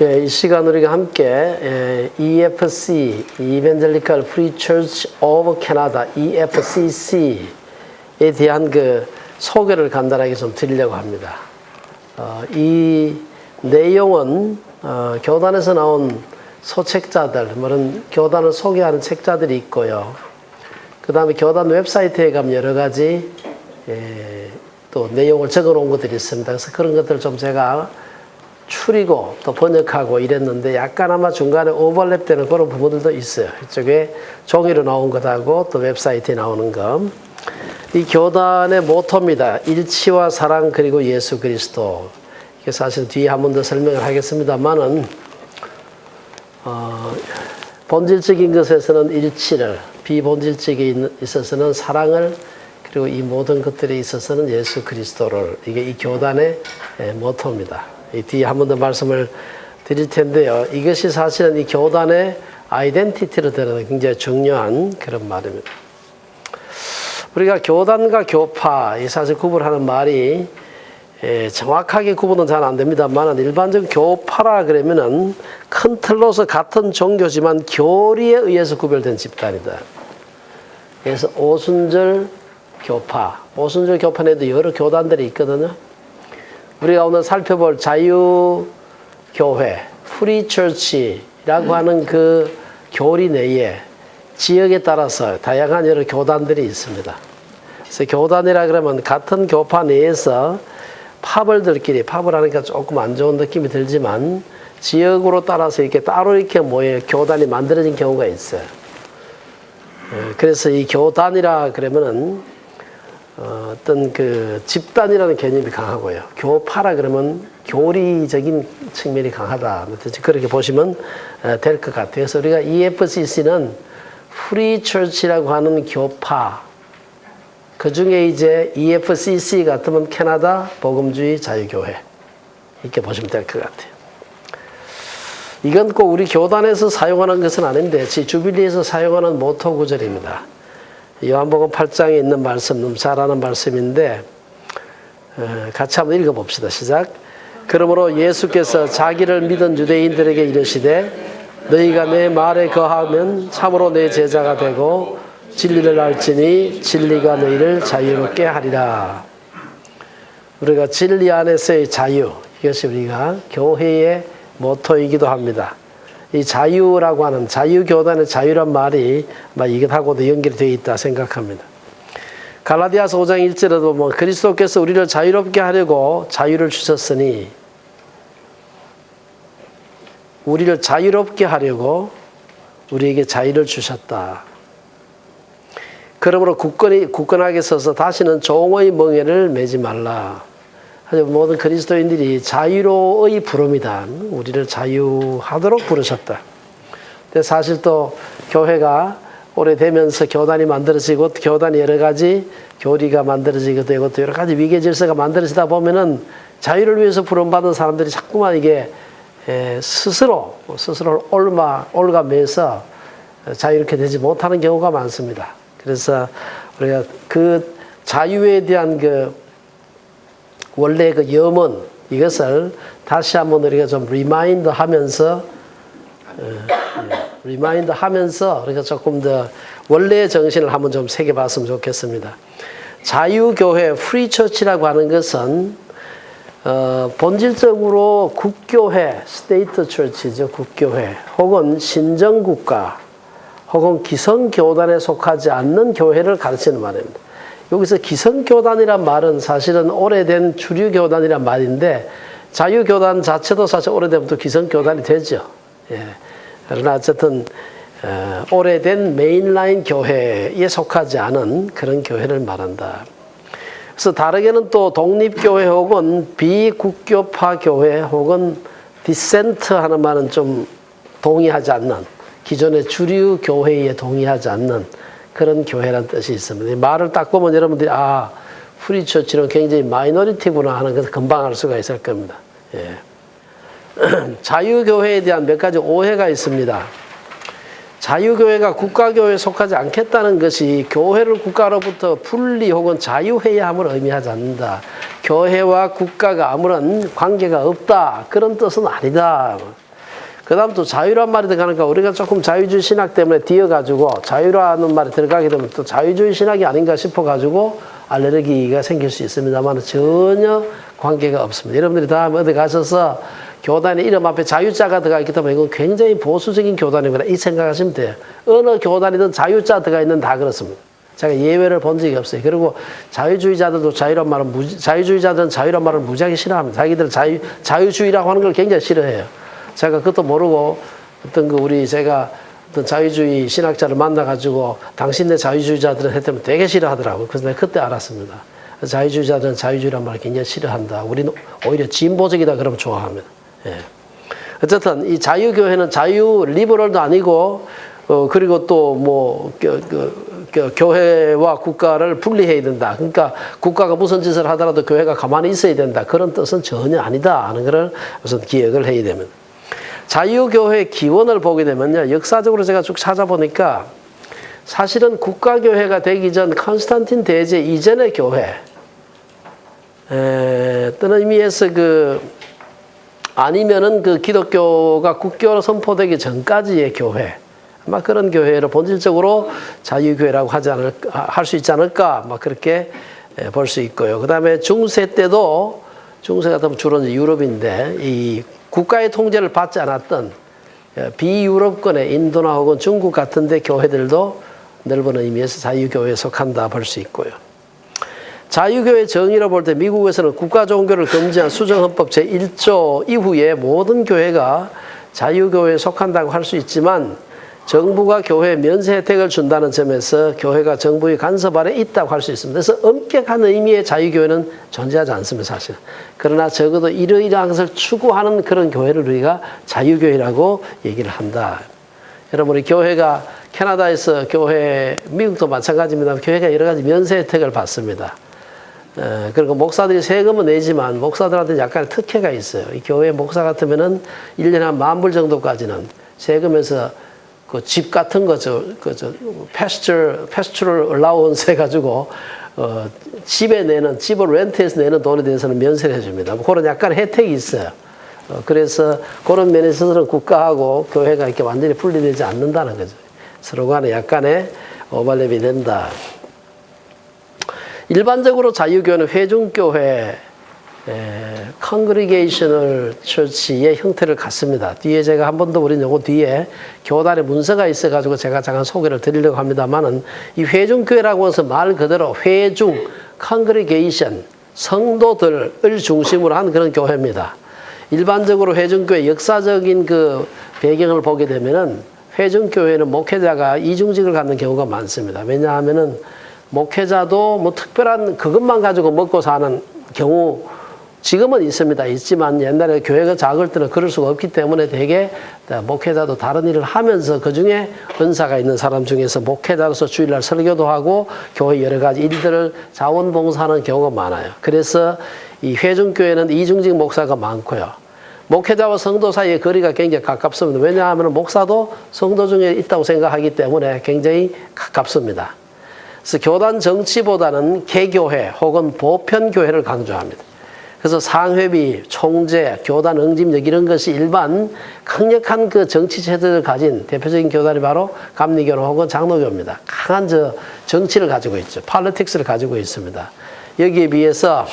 예, 이 시간 우리가 함께 EFC, Evangelical Free Church of Canada, EFCC에 대한 그 소개를 간단하게 좀 드리려고 합니다. 이 내용은 교단에서 나온 소책자들, 그런 교단을 소개하는 책자들이 있고요. 그 다음에 교단 웹사이트에 가면 여러 가지 또 내용을 적어 놓은 것들이 있습니다. 그래서 그런 것들을 좀 제가 추리고 또 번역하고 이랬는데 약간 아마 중간에 오버랩되는 그런 부분들도 있어요. 이쪽에 종이로 나온 것하고 또 웹사이트에 나오는 것. 이 교단의 모토입니다. 일치와 사랑 그리고 예수 그리스도. 이게 사실 뒤에 한 번 더 설명을 하겠습니다만은 본질적인 것에서는 일치를, 비본질적인 있어서는 사랑을, 그리고 이 모든 것들에 있어서는 예수 그리스도를. 이게 이 교단의 모토입니다. 이 뒤에 한 번 더 말씀을 드릴 텐데요. 이것이 사실은 이 교단의 아이덴티티를 드러내는 굉장히 중요한 그런 말입니다. 우리가 교단과 교파, 이 사실 구분하는 말이 정확하게 구분은 잘 안 됩니다만 일반적인 교파라 그러면은 큰 틀로서 같은 종교지만 교리에 의해서 구별된 집단이다. 그래서 오순절 교파, 오순절 교파 내에도 여러 교단들이 있거든요. 우리가 오늘 살펴볼 자유교회, 프리처치라고 하는 그 교리 내에 지역에 따라서 다양한 여러 교단들이 있습니다. 그래서 교단이라 그러면 같은 교파 내에서 파벌들끼리, 팝을 하니까 조금 안 좋은 느낌이 들지만 지역으로 따라서 이렇게 따로 이렇게 모여 교단이 만들어진 경우가 있어요. 그래서 이 교단이라 그러면은 어떤 그 집단이라는 개념이 강하고요. 교파라 그러면 교리적인 측면이 강하다. 그렇게 보시면 될 것 같아요. 그래서 우리가 EFCC는 프리 처치라고 하는 교파, 그 중에 이제 EFCC 같으면 캐나다 복음주의 자유교회, 이렇게 보시면 될 것 같아요. 이건 꼭 우리 교단에서 사용하는 것은 아닌데 주빌리에서 사용하는 모토 구절입니다. 요한복음 8장에 있는 말씀, 잘 아는 말씀인데 같이 한번 읽어봅시다. 시작. 그러므로 예수께서 자기를 믿은 유대인들에게 이르시되 너희가 내 말에 거하면 참으로 내 제자가 되고 진리를 알지니 진리가 너희를 자유롭게 하리라. 우리가 진리 안에서의 자유, 이것이 우리가 교회의 모토이기도 합니다. 이 자유라고 하는 자유교단의 자유란 말이 이것하고도 연결이 되어 있다 생각합니다. 갈라디아서 5장 1절에도 보면 그리스도께서 우리를 자유롭게 하려고 자유를 주셨으니, 우리를 자유롭게 하려고 우리에게 자유를 주셨다. 그러므로 굳건하게 서서 다시는 종의 멍에를 매지 말라. 모든 그리스도인들이 자유로의 부름이다. 우리를 자유하도록 부르셨다. 근데 사실 또 교회가 오래되면서 교단이 만들어지고 교단이 여러 가지 교리가 만들어지게 되고 또 여러 가지 위계 질서가 만들어지다 보면은 자유를 위해서 부름받은 사람들이 자꾸만 이게 스스로를 올가매서 자유롭게 되지 못하는 경우가 많습니다. 그래서 우리가 그 자유에 대한 원래 그 염원, 이것을 다시 한번 우리가 좀 리마인드 하면서 우리가 조금 더 원래의 정신을 한번 좀 새겨봤으면 좋겠습니다. 자유교회, 프리처치라고 하는 것은 본질적으로 국교회, 스테이트 처치죠. 국교회, 혹은 신정국가, 혹은 기성교단에 속하지 않는 교회를 가르치는 말입니다. 여기서 기성교단이란 말은 사실은 오래된 주류교단이란 말인데 자유교단 자체도 사실 오래되면 기성교단이 되죠. 예. 그러나 어쨌든 오래된 메인라인 교회에 속하지 않은 그런 교회를 말한다. 그래서 다르게는 또 독립교회 혹은 비국교파 교회 혹은 디센트 하는 말은 좀 동의하지 않는, 기존의 주류 교회에 동의하지 않는 그런 교회라는 뜻이 있습니다. 이 말을 딱 보면 여러분들이 프리처치는 굉장히 마이너리티구나 하는 것을 금방 알 수가 있을 겁니다. 예. 자유교회에 대한 몇 가지 오해가 있습니다. 자유교회가 국가교회에 속하지 않겠다는 것이 교회를 국가로부터 분리 혹은 자유해야 함을 의미하지 않는다. 교회와 국가가 아무런 관계가 없다. 그런 뜻은 아니다. 그 다음 또 자유란 말이 들어가니까 우리가 조금 자유주의 신학 때문에 뒤어가지고 자유라는 말이 들어가게 되면 또 자유주의 신학이 아닌가 싶어가지고 알레르기가 생길 수 있습니다만 전혀 관계가 없습니다. 여러분들이 다음에 어디 가셔서 교단의 이름 앞에 자유자가 들어가 있기 때문에 이건 굉장히 보수적인 교단이구나 이 생각하시면 돼요. 어느 교단이든 자유자 들어가 있는 다 그렇습니다. 제가 예외를 본 적이 없어요. 그리고 자유주의자들도 자유주의자들은 자유란 말을 무지하게 싫어합니다. 자기들은 자유주의라고 하는 걸 굉장히 싫어해요. 제가 그것도 모르고 제가 어떤 자유주의 신학자를 만나가지고 당신네 자유주의자들은 했더니 되게 싫어하더라고요. 그래서 내가 그때 알았습니다. 자유주의자들은 자유주의란 말을 굉장히 싫어한다. 우리는 오히려 진보적이다 그러면 좋아합니다. 예. 어쨌든 이 자유교회는 자유 리버럴도 아니고 그리고 또 교회와 국가를 분리해야 된다. 그러니까 국가가 무슨 짓을 하더라도 교회가 가만히 있어야 된다. 그런 뜻은 전혀 아니다 하는 것을 우선 기억을 해야 됩니다. 자유교회의 기원을 보게 되면요. 역사적으로 제가 쭉 찾아보니까 사실은 국가교회가 되기 전 컨스탄틴 대제 이전의 교회 어떤 의미에서 아니면은 기독교가 국교로 선포되기 전까지의 교회 아마 그런 교회를 본질적으로 자유교회라고 할 수 있지 않을까 막 그렇게 볼 수 있고요. 그 다음에 중세 때도 중세 같으면 주로 유럽인데 이 국가의 통제를 받지 않았던 비유럽권의 인도나 혹은 중국 같은 데 교회들도 넓은 의미에서 자유교회에 속한다 볼 수 있고요. 자유교회 정의로 볼 때 미국에서는 국가 종교를 금지한 수정헌법 제1조 이후에 모든 교회가 자유교회에 속한다고 할 수 있지만 정부가 교회에 면세 혜택을 준다는 점에서 교회가 정부의 간섭 아래 있다고 할 수 있습니다. 그래서 엄격한 의미의 자유교회는 존재하지 않습니다, 사실. 그러나 적어도 이러이러한 것을 추구하는 그런 교회를 우리가 자유교회라고 얘기를 한다. 여러분, 우리 교회가 캐나다에서 미국도 마찬가지입니다. 교회가 여러 가지 면세 혜택을 받습니다. 그리고 목사들이 세금은 내지만 목사들한테 약간의 특혜가 있어요. 이 교회 목사 같으면은 1년에 한 $10,000 정도까지는 세금에서 집 같은 거죠. pastoral allowance 해가지고, 집을 렌트해서 내는 돈에 대해서는 면세를 해줍니다. 그런 약간 혜택이 있어요. 그래서 그런 면에 있어서는 국가하고 교회가 이렇게 완전히 분리되지 않는다는 거죠. 서로 간에 약간의 오버랩이 된다. 일반적으로 자유교회는 회중교회, Congregational Church의 형태를 갖습니다. 뒤에 제가 한 번 더 우리는 요거 뒤에 교단의 문서가 있어가지고 제가 잠깐 소개를 드리려고 합니다만은 이 회중교회라고 해서 말 그대로 회중, Congregation, 성도들을 중심으로 한 그런 교회입니다. 일반적으로 회중교회 역사적인 배경을 보게 되면은 회중교회는 목회자가 이중직을 갖는 경우가 많습니다. 왜냐하면은 목회자도 특별한 그것만 가지고 먹고 사는 경우 지금은 있지만 옛날에 교회가 작을 때는 그럴 수가 없기 때문에 되게 목회자도 다른 일을 하면서 그중에 은사가 있는 사람 중에서 목회자로서 주일날 설교도 하고 교회 여러 가지 일들을 자원봉사하는 경우가 많아요. 그래서 이 회중교회는 이중직 목사가 많고요. 목회자와 성도 사이의 거리가 굉장히 가깝습니다. 왜냐하면 목사도 성도 중에 있다고 생각하기 때문에 굉장히 가깝습니다. 그래서 교단 정치보다는 개교회 혹은 보편교회를 강조합니다. 그래서 상회비, 총재, 교단 응집력 이런 것이 일반 강력한 정치 체제를 가진 대표적인 교단이 바로 감리교 혹은 장로교입니다. 강한 정치를 가지고 있죠. 폴리틱스를 가지고 있습니다. 여기에 비해서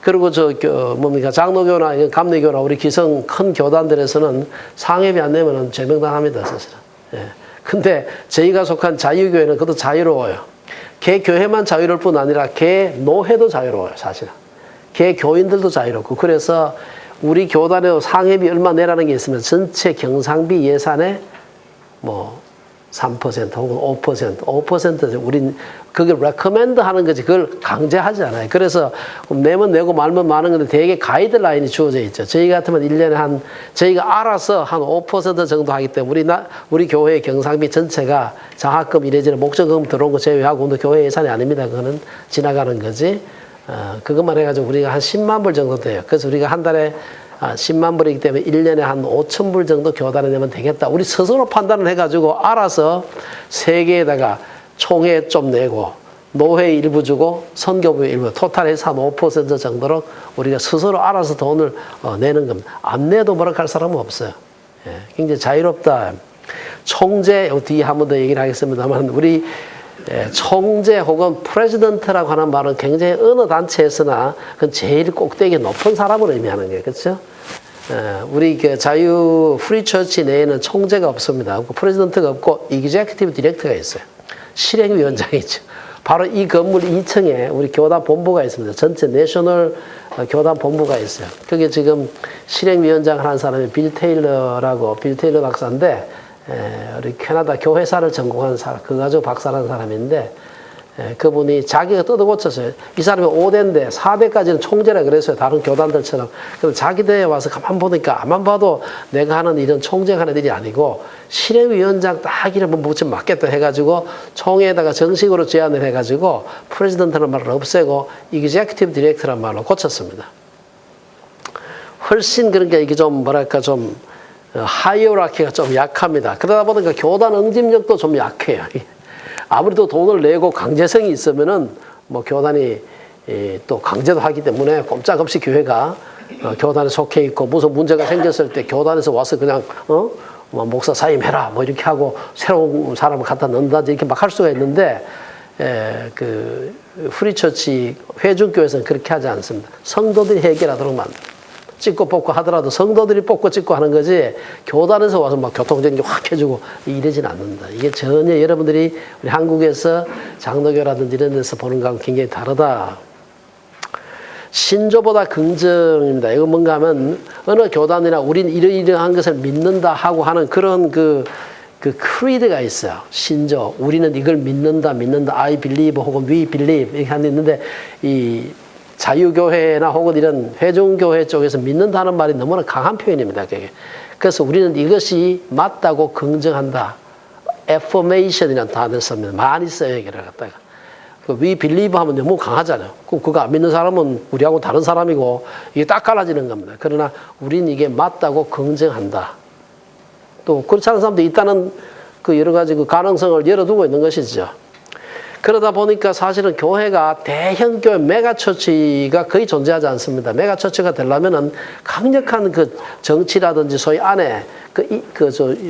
그리고 장로교나 감리교나 우리 기성 큰 교단들에서는 상회비 안 내면은 제명당합니다, 사실은. 예. 근데 저희가 속한 자유교회는 그것도 자유로워요. 개 교회만 자유로울 뿐 아니라 개 노회도 자유로워요, 사실은. 개 교인들도 자유롭고. 그래서 우리 교단에 상회비 얼마 내라는 게 있으면 전체 경상비 예산의 3% 혹은 5%, 우린 그걸 recommend 하는 거지, 그걸 강제하지 않아요. 그래서 내면 내고 말면 많은 건데 되게 가이드라인이 주어져 있죠. 저희 같으면 1년에 저희가 알아서 한 5% 정도 하기 때문에 우리 교회의 경상비 전체가 장학금 이래저래 목적금 들어온 거 제외하고 교회 예산이 아닙니다. 그거는 지나가는 거지. 그것만 해가지고 우리가 한 10만 불 정도 돼요. 그래서 우리가 한 달에 10만 불이기 때문에 1년에 한 5천 불 정도 교단에 내면 되겠다. 우리 스스로 판단을 해가지고 알아서 세계에다가 총회 좀 내고 노회 일부 주고 선교부 일부 토탈해서 한 5% 정도로 우리가 스스로 알아서 돈을 내는 겁니다. 안 내도 뭐라 할 사람은 없어요. 굉장히 자유롭다. 총재, 뒤에 한 번 더 얘기를 하겠습니다만, 우리 총재 혹은 프레지던트라고 하는 말은 굉장히 어느 단체에서나 그 제일 꼭대기 높은 사람을 의미하는 거예요. 그렇죠? 우리 그 자유 프리처치 내에는 총재가 없습니다. 프레지던트가 없고 이그제큐티브 디렉터가 있어요. 실행위원장이죠. 바로 이 건물 2층에 우리 교단 본부가 있습니다. 전체 내셔널 교단 본부가 있어요. 그게 지금 실행위원장 하는 사람이 빌 테일러 박사인데, 우리 캐나다 교회사를 전공한 사람, 그거 가지고 박사라는 사람인데, 그분이 자기가 뜯어고쳤어요. 이 사람이 5대인데 4대까지는 총재라 그랬어요. 다른 교단들처럼. 그럼 자기 대에 와서 가만 보니까, 아만 봐도 내가 하는 일은 총재가 하는 일이 아니고 실행위원장 딱 이름을 묻히면 맞겠다 해가지고 총회에다가 정식으로 제안을 해가지고 프레지던트라는 말을 없애고 이그제큐티브 디렉터라는 말로 고쳤습니다. 훨씬 그러니까 이게 좀 뭐랄까 좀 하이어라키가 좀 약합니다. 그러다 보니까 교단 응집력도 좀 약해요. 아무래도 돈을 내고 강제성이 있으면은 뭐 교단이 또 강제도 하기 때문에 꼼짝없이 교회가 교단에 속해 있고 무슨 문제가 생겼을 때 교단에서 와서 그냥 뭐 목사 사임해라 뭐 이렇게 하고 새로운 사람을 갖다 넣는다든지 이렇게 막 할 수가 있는데 그 프리처치 회중교회에서는 그렇게 하지 않습니다. 성도들이 해결하도록만 찍고 뽑고 하더라도 성도들이 뽑고 찍고 하는 거지 교단에서 와서 막 교통정리 확 해주고 이러진 않는다. 이게 전혀 여러분들이 우리 한국에서 장로교라든지 이런 데서 보는 거하고 굉장히 다르다. 신조보다 긍정입니다. 이거 뭔가 하면 어느 교단이나 우린 이러이러한 것을 믿는다 하고 하는 그런 그 크리드가 있어요. 신조. 우리는 이걸 믿는다. I believe 혹은 we believe 이렇게 하는 게 있는데 이 자유교회나 혹은 이런 회중교회 쪽에서 믿는다는 말이 너무나 강한 표현입니다. 그게. 그래서 우리는 이것이 맞다고 긍정한다. affirmation이라는 단어를 씁니다. 많이 써요. 여기를 갖다가. we believe 하면 너무 강하잖아요. 그럼 그거 안 믿는 사람은 우리하고 다른 사람이고 이게 딱 갈라지는 겁니다. 그러나 우리는 이게 맞다고 긍정한다. 또 그렇지 않은 사람도 있다는 그 여러 가지 그 가능성을 열어두고 있는 것이죠. 그러다 보니까 사실은 교회가 대형 교회 메가처치가 거의 존재하지 않습니다. 메가처치가 되려면은 강력한 그 정치라든지 소위 안에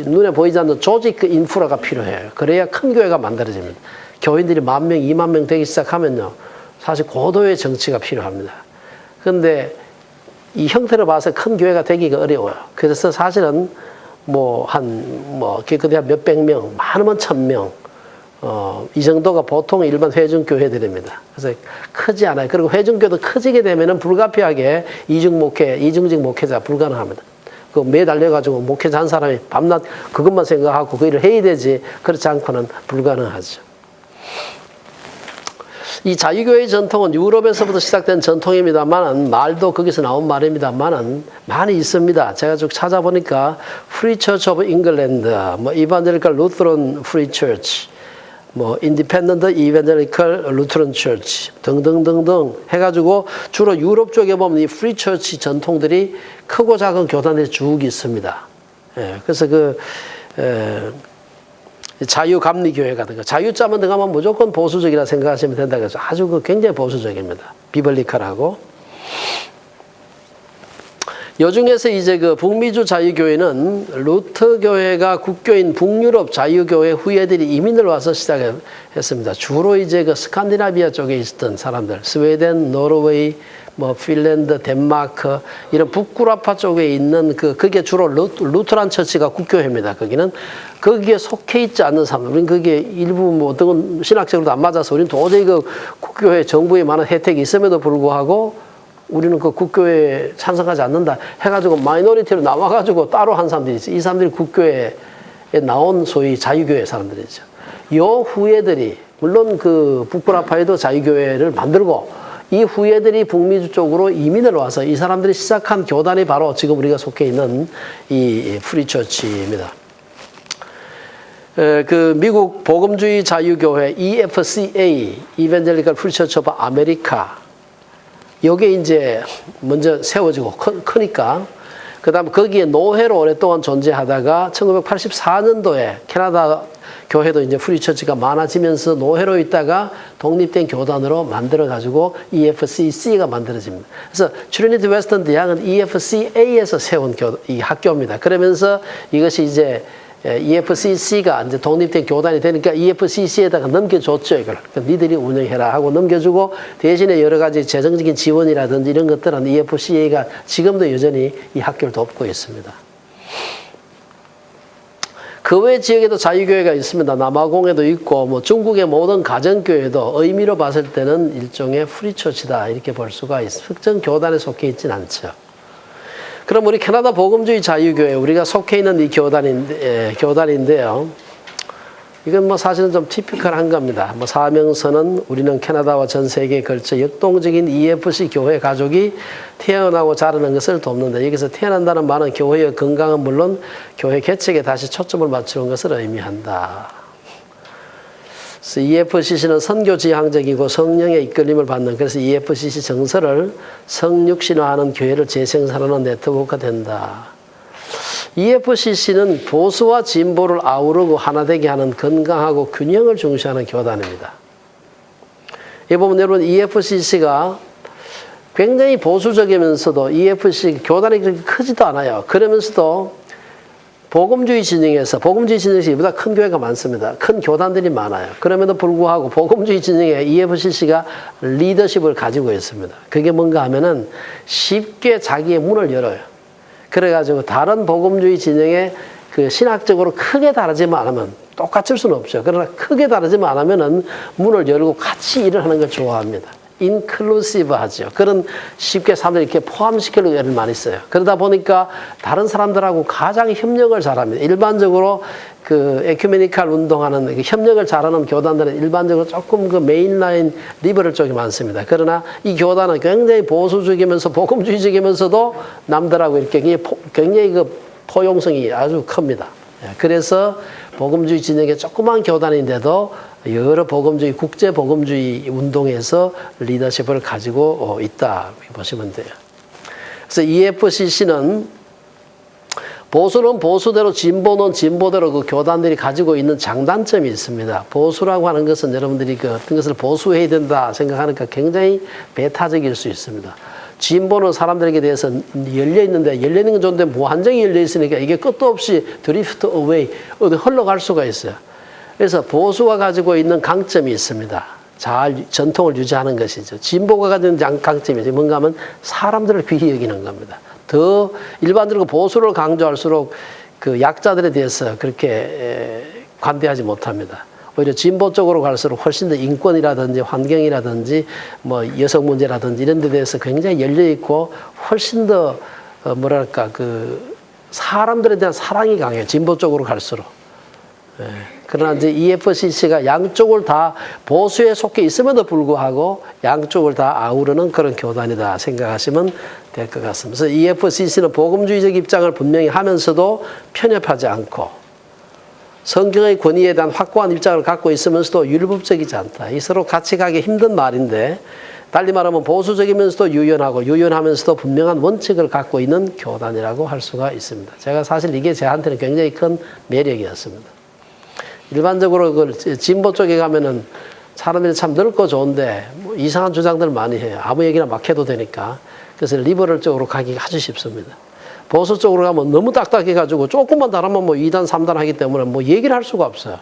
눈에 보이지 않는 조직 그 인프라가 필요해요. 그래야 큰 교회가 만들어집니다. 교인들이 10,000명, 20,000명 되기 시작하면요. 사실 고도의 정치가 필요합니다. 그런데 이 형태를 봐서 큰 교회가 되기가 어려워요. 그래서 사실은 기껏해야 몇백 명, 많으면 1,000명. 이 정도가 보통 일반 회중교회들입니다. 그래서 크지 않아요. 그리고 회중교도 커지게 되면은 불가피하게 이중직 목회자 불가능합니다. 그 매달려가지고 목회자 한 사람이 밤낮 그것만 생각하고 그 일을 해야 되지, 그렇지 않고는 불가능하죠. 이 자유교회의 전통은 유럽에서부터 시작된 전통입니다만은, 말도 거기서 나온 말입니다만은 많이 있습니다. 제가 쭉 찾아보니까 Free Church of England, Evangelical Lutheran Free Church, Independent Evangelical Lutheran Church 등등등등 해가지고 주로 유럽 쪽에 보면 이 프리 처치 전통들이 크고 작은 교단들이 쭉 있습니다. 그래서 자유감리교회 같은 거, 자유자만 들어가면 무조건 보수적이라 생각하시면 된다. 그래서 아주 굉장히 보수적입니다. 비블리컬하고. 요중에서 이제 북미주 자유교회는 루터교회가 국교인 북유럽 자유교회 후예들이 이민을 와서 시작했습니다. 주로 이제 스칸디나비아 쪽에 있었던 사람들, 스웨덴, 노르웨이, 핀란드, 덴마크, 이런 북구라파 쪽에 있는 그게 주로 루터란 처치가 국교회입니다. 거기에 속해 있지 않는 사람들, 우리는 그게 일부 어떤 신학적으로도 안 맞아서 우리는 도저히 국교회 정부에 많은 혜택이 있음에도 불구하고 우리는 국교회에 찬성하지 않는다 해가지고 마이너리티로 나와가지고 따로 한 사람들이 있어요. 이 사람들이 국교회에 나온 소위 자유교회 사람들이죠. 요 후예들이, 물론 북구라파에도 자유교회를 만들고, 이 후예들이 북미주 쪽으로 이민을 와서 이 사람들이 시작한 교단이 바로 지금 우리가 속해 있는 이 프리처치입니다. 미국 복음주의 자유교회 EFCA, Evangelical Free Church of America, 요게 이제 먼저 세워지고 크니까, 그 다음에 거기에 노회로 오랫동안 존재하다가 1984년도에 캐나다 교회도 이제 프리처치가 많아지면서 노회로 있다가 독립된 교단으로 만들어가지고 EFCC가 만들어집니다. 그래서 트리니티 웨스턴 대학은 EFCA에서 세운 이 학교입니다. 그러면서 이것이 이제 EFCC가 이제 독립된 교단이 되니까 EFCC에다가 넘겨줬죠, 이걸. 그러니까 니들이 운영해라 하고 넘겨주고 대신에 여러 가지 재정적인 지원이라든지 이런 것들은 EFCA가 지금도 여전히 이 학교를 돕고 있습니다. 그 외 지역에도 자유교회가 있습니다. 남아공에도 있고, 뭐 중국의 모든 가정교회도 의미로 봤을 때는 일종의 프리처치다 이렇게 볼 수가 있습니다. 특정 교단에 속해 있지는 않죠. 그럼 우리 캐나다 복음주의 자유교회, 우리가 속해 있는 이 교단인데요. 이건 뭐 사실은 좀 티피컬한 겁니다. 뭐 사명서는 우리는 캐나다와 전 세계에 걸쳐 역동적인 EFC 교회 가족이 태어나고 자라는 것을 돕는다. 여기서 태어난다는 말은 교회의 건강은 물론 교회 개척에 다시 초점을 맞추는 것을 의미한다. 그래서 EFCC는 선교지향적이고 성령의 이끌림을 받는, 그래서 EFCC 정서를 성육신화하는 교회를 재생산하는 네트워크가 된다. EFCC는 보수와 진보를 아우르고 하나 되게 하는 건강하고 균형을 중시하는 교단입니다. 이 보면 여러분 EFCC가 굉장히 보수적이면서도 EFCC 교단이 그렇게 크지도 않아요. 그러면서도 복음주의 진영에서 이보다 큰 교회가 많습니다. 큰 교단들이 많아요. 그럼에도 불구하고 복음주의 진영에 EFCC가 리더십을 가지고 있습니다. 그게 뭔가 하면은 쉽게 자기의 문을 열어요. 그래가지고 다른 복음주의 진영에 그 신학적으로 크게 다르지만 않으면 똑같을 수는 없죠. 그러나 크게 다르지만 않으면은 문을 열고 같이 일을 하는 걸 좋아합니다. 인클루시브 하죠. 그런 쉽게 사람들 이렇게 포함시키려고 애를 많이 써요. 그러다 보니까 다른 사람들하고 가장 협력을 잘합니다. 일반적으로 그 에큐메니칼 운동하는 그 협력을 잘하는 교단들은 일반적으로 조금 그 메인라인 리버럴 쪽이 많습니다. 그러나 이 교단은 굉장히 보수적이면서 복음주의적이면서도 남들하고 이렇게 굉장히 그 포용성이 아주 큽니다. 그래서 복음주의 진영의 조그만 교단인데도 여러 복음주의, 국제 복음주의 운동에서 리더십을 가지고 있다 보시면 돼요. 그래서 EFCC는 보수는 보수대로, 진보는 진보대로 그 교단들이 가지고 있는 장단점이 있습니다. 보수라고 하는 것은 여러분들이 그 어떤 것을 보수해야 된다 생각하니까 굉장히 배타적일 수 있습니다. 진보는 사람들에게 대해서 열려 있는데, 열려 있는 건 좋은데 무한정이 열려 있으니까 이게 끝도 없이 드리프트 어웨이, 어디 흘러갈 수가 있어요. 그래서 보수가 가지고 있는 강점이 있습니다. 잘 전통을 유지하는 것이죠. 진보가 가지고 있는 강점이 뭔가 하면 사람들을 귀히 여기는 겁니다. 더 일반적으로 보수를 강조할수록 그 약자들에 대해서 그렇게 관대하지 못합니다. 오히려 진보 쪽으로 갈수록 훨씬 더 인권이라든지 환경이라든지 뭐 여성 문제라든지 이런 데 대해서 굉장히 열려 있고 훨씬 더 뭐랄까 그 사람들에 대한 사랑이 강해요. 진보 쪽으로 갈수록. 그러나 이제 EFCC가 양쪽을 다 보수에 속해 있음에도 불구하고 양쪽을 다 아우르는 그런 교단이다 생각하시면 될 것 같습니다. 그래서 EFCC는 복음주의적 입장을 분명히 하면서도 편협하지 않고 성경의 권위에 대한 확고한 입장을 갖고 있으면서도 율법적이지 않다. 이 서로 같이 가기 힘든 말인데 달리 말하면 보수적이면서도 유연하면서도 분명한 원칙을 갖고 있는 교단이라고 할 수가 있습니다. 제가 사실 이게 저한테는 굉장히 큰 매력이었습니다. 일반적으로 그 진보 쪽에 가면은 사람들이 참 넓고 좋은데 뭐 이상한 주장들을 많이 해요. 아무 얘기나 막 해도 되니까. 그래서 리버럴 쪽으로 가기가 아주 쉽습니다. 보수 쪽으로 가면 너무 딱딱해가지고 조금만 다르면 뭐 2단, 3단 하기 때문에 뭐 얘기를 할 수가 없어요.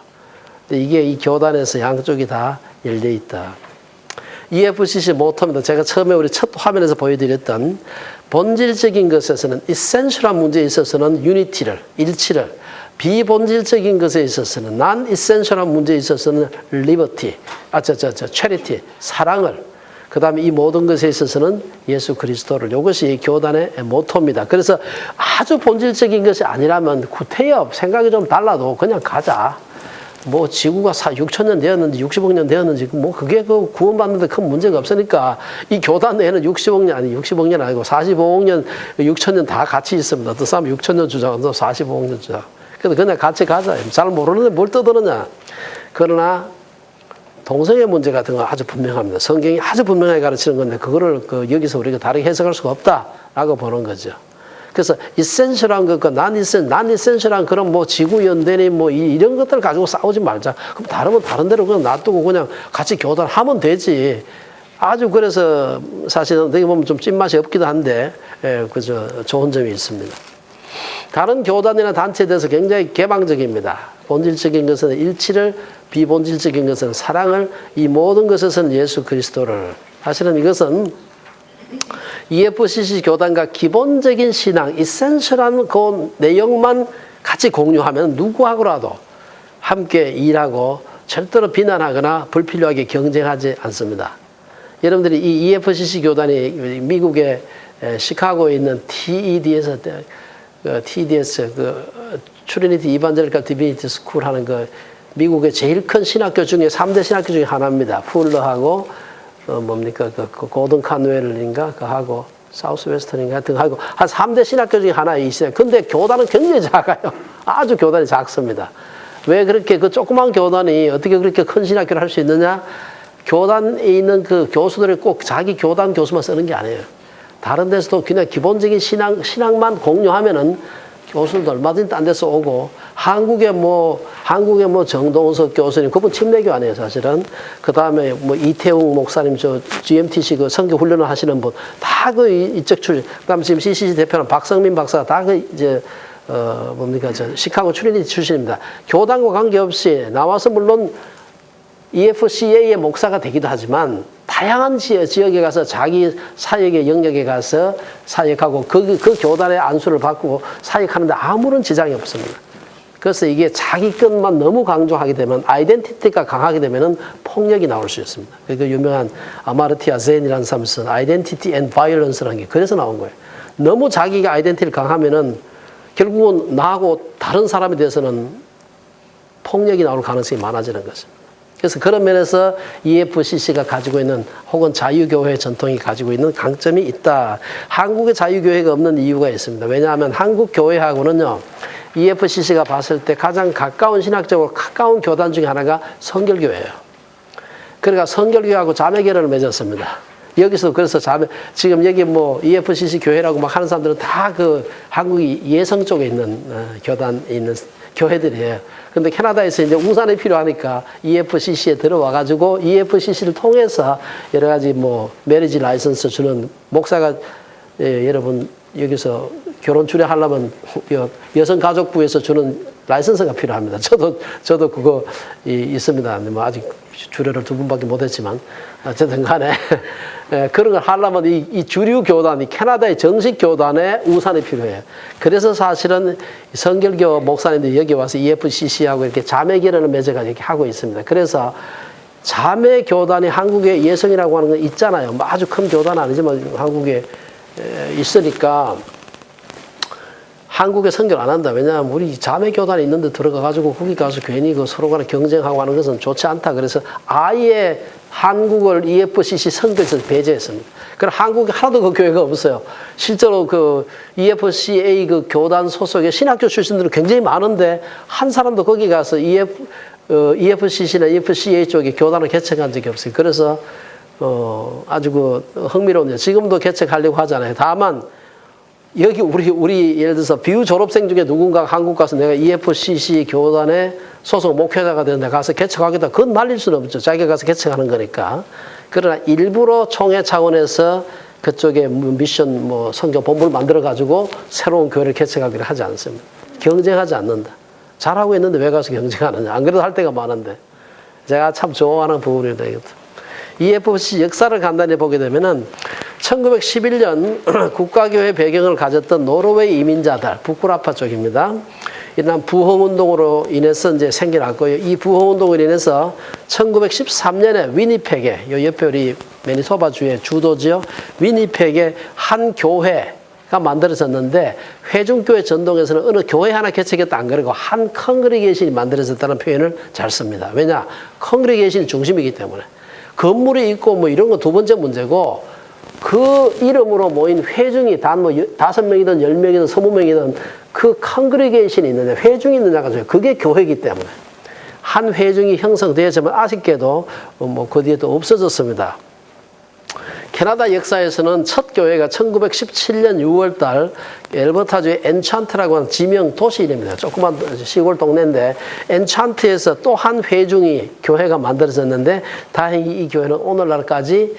근데 이게 이 교단에서 양쪽이 다 열려 있다. EFCC 모토입니다. 제가 처음에 우리 첫 화면에서 보여드렸던 본질적인 것에서는, 이센셜한 문제에 있어서는 유니티를, 일치를, 비본질적인 것에 있어서는, 난 이센셜한 문제에 있어서는 리버티, 체리티, 사랑을, 그 다음에 이 모든 것에 있어서는 예수 그리스도를, 이것이 이 교단의 모토입니다. 그래서 아주 본질적인 것이 아니라면 구태엽, 생각이 좀 달라도 그냥 가자. 뭐 지구가 6,000년 되었는지 60억 년 되었는지 뭐 그게 그 구원받는데 큰 문제가 없으니까 이 교단 내에는 60억 년 아니고 45억 년, 6,000년 다 같이 있습니다. 어떤 사람 6,000년 주장하고 45억 년 주장. 그래서 그냥 같이 가자. 잘 모르는데 뭘 떠드느냐. 그러나 동성애 문제 같은 건 아주 분명합니다. 성경이 아주 분명하게 가르치는 건데 그거를 여기서 우리가 다르게 해석할 수가 없다라고 보는 거죠. 그래서 이센셜한 것과 난 이센셜한 그런 뭐 지구연대니 뭐 이런 것들 가지고 싸우지 말자. 그럼 다르면 다른 대로 그냥 놔두고 그냥 같이 교단하면 되지. 아주 그래서 사실은 어떻게 보면 좀 찐맛이 없기도 한데, 그저 좋은 점이 있습니다. 다른 교단이나 단체에 대해서 굉장히 개방적입니다. 본질적인 것은 일치를, 비본질적인 것은 사랑을, 이 모든 것에서는 예수 그리스도를. 사실은 이것은 EFCC 교단과 기본적인 신앙, 이센셜한 그 내용만 같이 공유하면 누구하고라도 함께 일하고 절대로 비난하거나 불필요하게 경쟁하지 않습니다. 여러분들이 이 EFCC 교단이 미국의 시카고에 있는 TEDS 트리니티 이반젤리컬 디비니티 스쿨 하는 그 미국의 제일 큰 신학교 중에 3대 신학교 중에 하나입니다. 풀러하고 뭡니까 그 고든 카누엘인가 그 하고 사우스 웨스턴인가 하여튼 하고 한 3대 신학교 중에 하나 있어요. 근데 교단은 굉장히 작아요. 아주 교단이 작습니다. 왜 그렇게 그 조그만 교단이 어떻게 그렇게 큰 신학교를 할 수 있느냐? 교단에 있는 그 교수들이 꼭 자기 교단 교수만 쓰는 게 아니에요. 다른 데서도 그냥 기본적인 신앙만 공유하면은 교수들도 얼마든지 딴 데서 오고, 한국의 뭐 정동석 교수님, 그분 침례교 아니에요, 사실은. 그 다음에 뭐 이태웅 목사님, 저 GMTC 그 선교 훈련을 하시는 분, 다 그 이쪽 출신. 그 다음에 지금 CCC 대표는 박성민 박사가 다 그 이제, 시카고 트리니티 출신입니다. 교단과 관계없이 나와서 물론 EFCA의 목사가 되기도 하지만, 다양한 지역에 가서 자기 사역의 영역에 가서 사역하고 그 교단의 안수를 받고 사역하는데 아무런 지장이 없습니다. 그래서 이게 자기 것만 너무 강조하게 되면, 아이덴티티가 강하게 되면 폭력이 나올 수 있습니다. 그 유명한 아마르티아 젠이라는 사람이 쓴 아이덴티티 앤 바이올런스라는 게 그래서 나온 거예요. 너무 자기가 아이덴티티를 강하면은 결국은 나하고 다른 사람에 대해서는 폭력이 나올 가능성이 많아지는 것입니다. 그래서 그런 면에서 EFCC가 가지고 있는 혹은 자유교회 전통이 가지고 있는 강점이 있다. 한국의 자유교회가 없는 이유가 있습니다. 왜냐하면 한국 교회하고는요, EFCC가 봤을 때 가장 가까운 신학적으로 가까운 교단 중에 하나가 성결교회예요. 그러니까 성결교회하고 자매결연을 맺었습니다. 여기서 그래서 지금 여기 뭐 EFCC 교회라고 막 하는 사람들은 다 그 한국이 예성 쪽에 있는 교단에 있는 교회들이에요. 근데 캐나다에서 이제 우산이 필요하니까 EFCC에 들어와가지고 EFCC를 통해서 여러 가지 뭐 메리지 라이선스 주는 목사가 여러분 여기서 결혼 주례하려면 여성가족부에서 주는 라이선스가 필요합니다. 저도 그거 있습니다. 뭐 아직 주례를 2번밖에 못했지만 어쨌든 간에 그런 걸 하려면 이 주류 교단, 이 캐나다의 정식 교단에 우산이 필요해요. 그래서 사실은 성결교 목사님들이 여기 와서 EFCC하고 이렇게 자매결연을 맺어가지고 이렇게 하고 있습니다. 그래서 자매 교단이 한국에 예성이라고 하는 건 있잖아요. 뭐 아주 큰 교단은 아니지만 한국에 있으니까 한국에 선교를 안 한다. 왜냐하면 우리 자매 교단이 있는데 들어가가지고 거기 가서 괜히 그 서로 간에 경쟁하고 하는 것은 좋지 않다. 그래서 아예 한국을 EFCC 선교에서 배제했습니다. 그럼 한국에 하나도 그 교회가 없어요. 실제로 그 EFCA 그 교단 소속의 신학교 출신들은 굉장히 많은데 한 사람도 거기 가서 EFCC나 EFCA 쪽에 교단을 개척한 적이 없어요. 그래서 아주 그 흥미로운데 지금도 개척하려고 하잖아요. 다만 여기 우리 예를 들어서 비유 졸업생 중에 누군가 한국 가서 내가 EFCC 교단의 소속 목회자가 되는데 가서 개척하겠다. 그건 말릴 수는 없죠. 자기가 가서 개척하는 거니까. 그러나 일부러 총회 차원에서 그쪽에 미션 뭐 선교 본부를 만들어 가지고 새로운 교회를 개척하기를 하지 않습니다. 경쟁하지 않는다. 잘하고 있는데 왜 가서 경쟁하느냐. 안 그래도 할 때가 많은데. 제가 참 좋아하는 부분입니다. 이것도. EFCC 역사를 간단히 보게 되면은 1911년 국가교회 배경을 가졌던 노르웨이 이민자들, 부쿠라파 쪽입니다. 이런 부흥운동으로 인해서 이제 생겨났고요. 이 부흥운동으로 인해서 1913년에 위니펙에, 요 옆에 우리 매니소바주의 주도지요. 위니펙에 한 교회가 만들어졌는데 회중교회 전동에서는 어느 교회 하나 개척했다 안 그러고 한 컨그리게이션이 만들어졌다는 표현을 잘 씁니다. 왜냐? 컨그리게이션이 중심이기 때문에. 건물이 있고 뭐 이런 건 두 번째 문제고 그 이름으로 모인 회중이 단 뭐 5명이든 10명이든 20명이든 그 컨그리게이션이 있느냐, 회중이 있느냐가 중요해요. 그게 교회이기 때문에. 한 회중이 형성되었지만 아쉽게도 뭐 그 뒤에 또 없어졌습니다. 캐나다 역사에서는 첫 교회가 1917년 6월달 엘버타주의 엔찬트라고 하는 지명 도시 이름입니다. 조그만 시골 동네인데 엔찬트에서 또 한 회중이 교회가 만들어졌는데 다행히 이 교회는 오늘날까지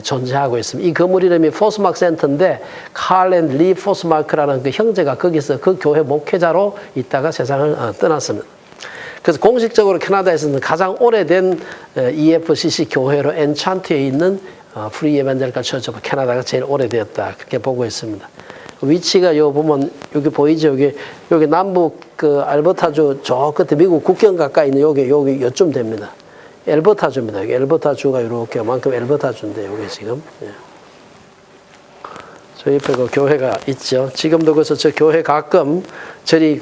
존재하고 있습니다. 이 건물 이름이 포스마크 센터인데 칼 앤 리 포스마크라는 그 형제가 거기서 그 교회 목회자로 있다가 세상을 떠났습니다. 그래서 공식적으로 캐나다에서는 가장 오래된 EFCC 교회로 엔찬트에 있는 프리 에반젤리컬 처치 오브 캐나다가 제일 오래되었다 그렇게 보고 있습니다. 위치가 요 보면 여기 보이죠? 여기 남북 그 알버타주 저 끝에 미국 국경 가까이 있는 여기 요쯤 됩니다. 엘버타주입니다. 여기 엘버타주가 이렇게 만큼 엘버타주인데 여기 지금. 예. 저 옆에 그 교회가 있죠. 지금도 그래서 저 교회 가끔 저리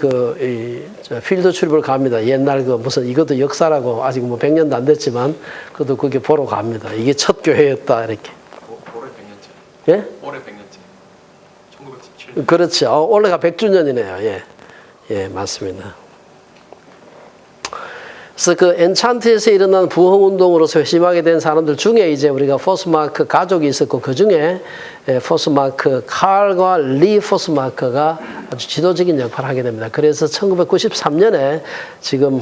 저 필드 출입을 갑니다. 옛날 그 무슨 이것도 역사라고 아직 뭐 100년도 안 됐지만 그것도 거기 보러 갑니다. 이게 첫 교회였다 이렇게. 올해 100년째. 예? 올해 100년째. 1917년. 그렇죠. 올해가 100주년이네요. 예. 예, 맞습니다. 그래서 그 엔찬트에서 일어난 부흥 운동으로서 회심하게 된 사람들 중에 이제 우리가 포스마크 가족이 있었고 그 중에 포스마크 칼과 리 포스마크가 아주 지도적인 역할을 하게 됩니다. 그래서 1993년에 지금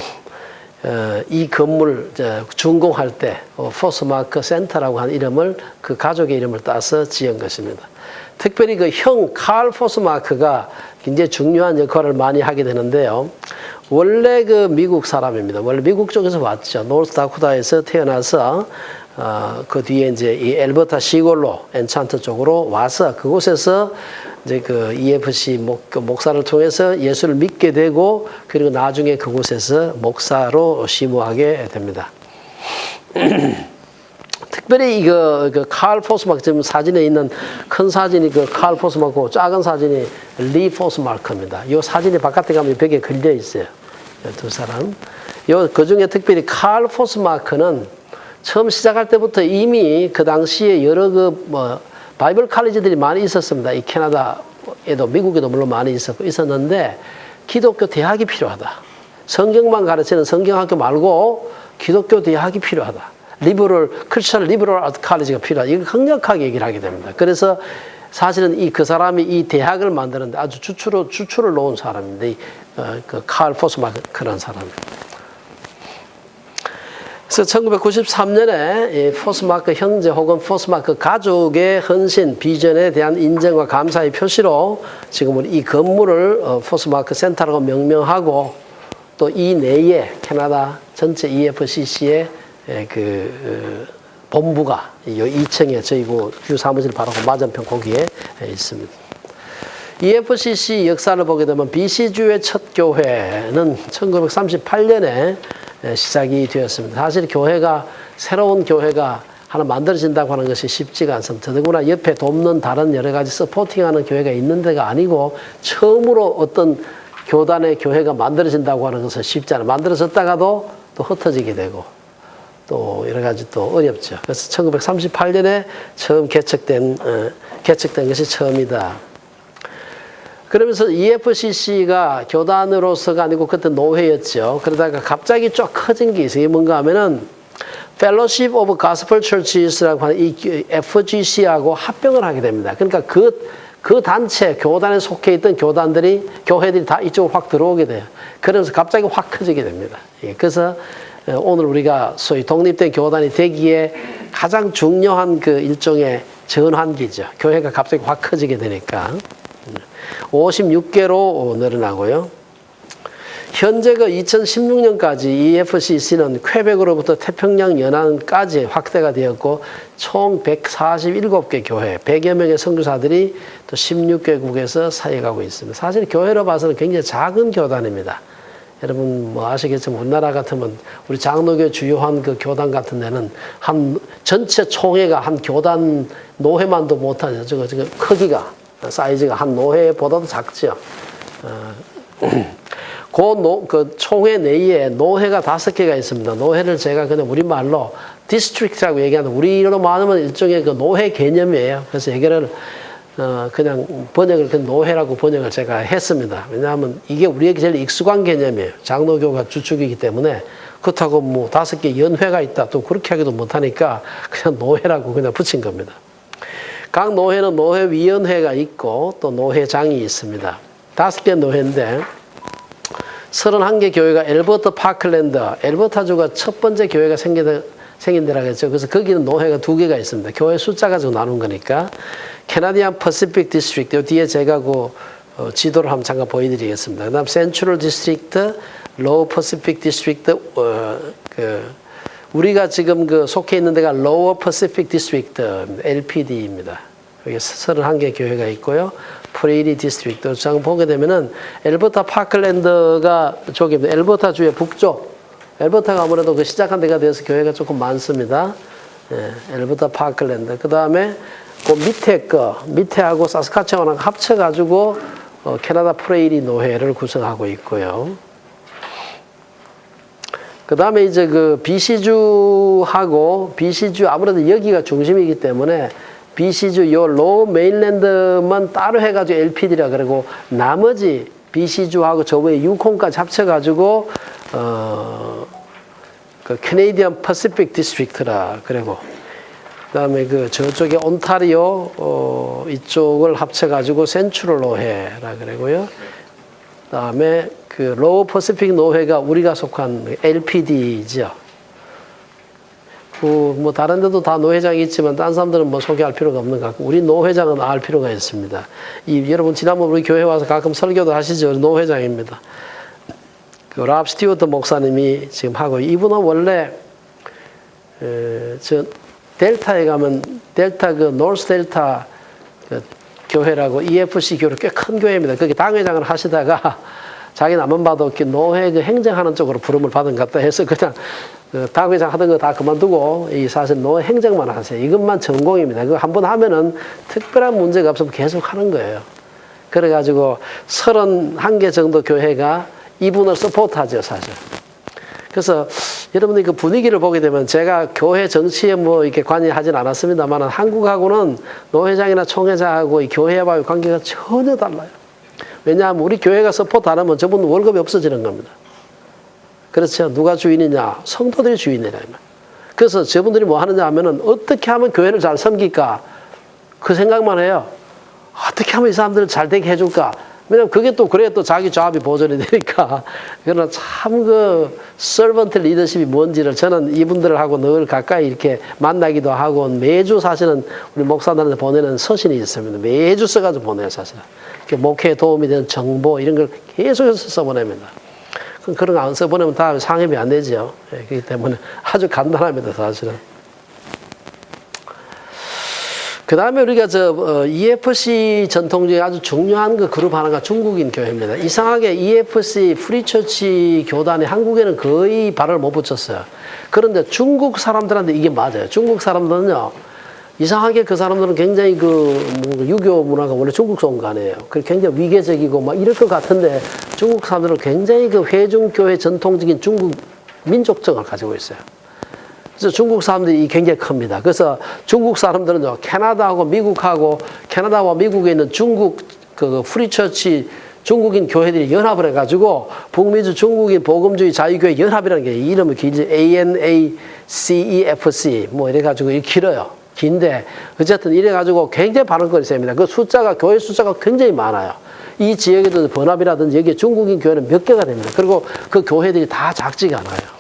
이 건물 준공할 때 포스마크 센터라고 하는 이름을 그 가족의 이름을 따서 지은 것입니다. 특별히 그 형 칼 포스마크가 굉장히 중요한 역할을 많이 하게 되는데요. 원래 그 미국 사람입니다. 원래 미국 쪽에서 왔죠. 노스다코타에서 태어나서 그 뒤에 이제 이 엘버타 시골로 엔찬트 쪽으로 와서 그곳에서 이제 그 EFC 목사를 통해서 예수를 믿게 되고 그리고 나중에 그곳에서 목사로 심우하게 됩니다. 특별히 이거 그 칼 포스마크 지금 사진에 있는 큰 사진이 그 칼 포스마크고 작은 사진이 리 포스마크입니다. 이 사진이 바깥에 가면 벽에 걸려 있어요. 두 사람. 그 중에 특별히 칼 포스마크는 처음 시작할 때부터 이미 그 당시에 여러 바이블 칼리지들이 많이 있었습니다. 이 캐나다에도 미국에도 물론 많이 있었는데 기독교 대학이 필요하다. 성경만 가르치는 성경학교 말고 기독교 대학이 필요하다. 크리스천 리버럴 아트 칼리지가 필요하다. 이걸 강력하게 얘기를 하게 됩니다. 그래서 사실은 그 사람이 이 대학을 만드는데 아주 주추를 놓은 사람인데, 그 칼 포스마크라는 사람입니다. 그래서 1993년에 포스마크 형제 혹은 포스마크 가족의 헌신, 비전에 대한 인정과 감사의 표시로 지금은 이 건물을 포스마크 센터라고 명명하고 또 이 내에 캐나다 전체 EFCC의 본부가 이 2층에 저희 주 사무실 바로 맞은편 거기에 있습니다. EFCC 역사를 보게 되면 BC주의 첫 교회는 1938년에 시작이 되었습니다. 사실 새로운 교회가 하나 만들어진다고 하는 것이 쉽지가 않습니다. 더더구나 옆에 돕는 다른 여러 가지 서포팅하는 교회가 있는 데가 아니고 처음으로 어떤 교단의 교회가 만들어진다고 하는 것은 쉽지 않아요. 만들어졌다가도 또 흩어지게 되고 또 여러 가지 또 어렵죠. 그래서 1938년에 처음 개척된 것이 처음이다. 그러면서 EFCC가 교단으로서가 아니고 그때 노회였죠. 그러다가 갑자기 쫙 커진 게 있어요. 이게 뭔가 하면은 Fellowship of Gospel Churches라고 하는 이 FGC하고 합병을 하게 됩니다. 그러니까 그 단체, 교단에 속해 있던 교회들이 다 이쪽으로 확 들어오게 돼요. 그러면서 갑자기 확 커지게 됩니다. 그래서 오늘 우리가 소위 독립된 교단이 되기에 가장 중요한 그 일종의 전환기죠. 교회가 갑자기 확 커지게 되니까. 56개로 늘어나고요. 현재 그 2016년까지 EFCC는 퀘벡으로부터 태평양 연안까지 확대가 되었고 총 147개 교회, 100여 명의 선교사들이 또 16개국에서 사역하고 있습니다. 사실 교회로 봐서는 굉장히 작은 교단입니다. 여러분 뭐 아시겠지만 우리나라 같으면 우리 장로교 주요한 그 교단 같은 데는 전체 총회가 한 교단 노회만도 못하죠. 저거 크기가 사이즈가 한 노회보다도 작죠. 그 총회 내에 노회가 5개가 있습니다. 노회를 제가 그냥 우리말로 디스트릭트라고 얘기하는데 우리로 말하면 일종의 그 노회 개념이에요. 그래서 얘기를 그냥 노회라고 번역을 제가 했습니다. 왜냐하면 이게 우리에게 제일 익숙한 개념이에요. 장로교가 주축이기 때문에 그렇다고 뭐 5개 연회가 있다 또 그렇게 하기도 못하니까 그냥 노회라고 그냥 붙인 겁니다. 각 노회는 노회위원회가 있고 또 노회장이 있습니다. 5개 노회인데 31개 교회가 엘버타 파클랜드, 엘버타주가 첫 번째 교회가 생긴 데라고 했죠. 그래서 거기는 노회가 2개가 있습니다. 교회 숫자 가지고 나눈 거니까. 캐나디안 퍼시픽 디스트릭트, 뒤에 제가 그 지도를 한번 잠깐 보여드리겠습니다. 그 다음 센트럴 디스트릭트, 로우 퍼시픽 디스트릭트, 우리가 지금 그 속해 있는 데가 로어 퍼시픽 디스트릭트, LPD입니다. 여기 31개 교회가 있고요. 프레이리 디스트릭트. 잠깐 보게 되면은 엘버타 파클랜드가 저기입니다. 엘버타 주의 북쪽. 엘버타가 아무래도 그 시작한 데가 돼서 교회가 조금 많습니다. 예, 엘버타 파클랜드. 그 다음에 그 밑에하고 사스카체완하고 합쳐가지고 캐나다 프레이리 노회를 구성하고 있고요. 그 다음에 이제 그 BC주하고 BC주 아무래도 여기가 중심이기 때문에 BC주 요 로우 메인랜드만 따로 해가지고 LPD라 그러고 나머지 BC주하고 저 위에 유콘까지 합쳐가지고 그 캐네디언 퍼시픽 디스트릭트라 그러고 그다음에 그 저쪽에 온타리오 이쪽을 합쳐가지고 센트럴 노회라 그러고요. 그다음에 그 로우 퍼시픽 노회가 우리가 속한 LPD죠. 뭐 다른 데도 다 노회장이 있지만 딴 사람들은 뭐 소개할 필요가 없는 것 같고 우리 노회장은 알 필요가 있습니다. 여러분 지난번 우리 교회 와서 가끔 설교도 하시죠. 노회장입니다. 그 랍 스튜어트 목사님이 지금 하고 이분은 원래 저 델타에 가면 델타 그 노스 델타 그 교회라고 EFC 교회 꽤 큰 교회입니다. 거기 당회장을 하시다가 자기는 안만 봐도 노회 그 행정하는 쪽으로 부름을 받은 것 같다 해서 그냥 그 당회장 하던 거 다 그만두고 이 사실 노회 행정만 하세요. 이것만 전공입니다. 그거 한번 하면은 특별한 문제가 없으면 계속 하는 거예요. 그래가지고 31개 정도 교회가 이분을 서포트하죠, 사실. 그래서 여러분들이 그 분위기를 보게 되면 제가 교회 정치에 뭐 이렇게 관여하진 않았습니다만 한국하고는 노회장이나 총회장하고 이 교회와의 관계가 전혀 달라요. 왜냐하면 우리 교회가 서포트 안 하면 저분 월급이 없어지는 겁니다. 그렇죠. 누가 주인이냐? 성도들이 주인이라. 그래서 저분들이 뭐 하느냐 하면은 어떻게 하면 교회를 잘 섬길까? 그 생각만 해요. 어떻게 하면 이 사람들을 잘 되게 해줄까? 왜냐면 그게 또 그래야 또 자기 조합이 보존이 되니까. 그러나 참 그 서번트 리더십이 뭔지를 저는 이분들을 하고 늘 가까이 이렇게 만나기도 하고 매주 사실은 우리 목사들한테 보내는 서신이 있습니다. 매주 써가지고 보내요, 사실은. 목회에 도움이 되는 정보 이런 걸 계속해서 써보냅니다. 그런 거 안 써보내면 다 상입이 안 되죠. 그렇기 때문에 아주 간단합니다, 사실은. 그 다음에 우리가 EFC 전통 중에 아주 중요한 그 그룹 하나가 중국인 교회입니다. 이상하게 EFC 프리처치 교단이 한국에는 거의 발을 못 붙였어요. 그런데 중국 사람들한테 이게 맞아요. 중국 사람들은요, 이상하게 그 사람들은 굉장히 유교 문화가 원래 중국에서 온 거 아니에요. 굉장히 위계적이고 막 이럴 것 같은데 중국 사람들은 굉장히 그 회중교회 전통적인 중국 민족성을 가지고 있어요. 그래서 중국 사람들이 굉장히 큽니다. 그래서 중국 사람들은요, 캐나다와 미국에 있는 중국 그 프리처치 중국인 교회들이 연합을 해가지고 북미주 중국인 복음주의 자유교회 연합이라는 게 이름이 길지 ANACEFC 뭐 이래가지고 이렇게 길어요. 긴데 어쨌든 이래가지고 굉장히 발언거리 셉니다. 그 교회 숫자가 굉장히 많아요. 이 지역에도 번합이라든지 여기 중국인 교회는 몇 개가 됩니다. 그리고 그 교회들이 다 작지가 않아요.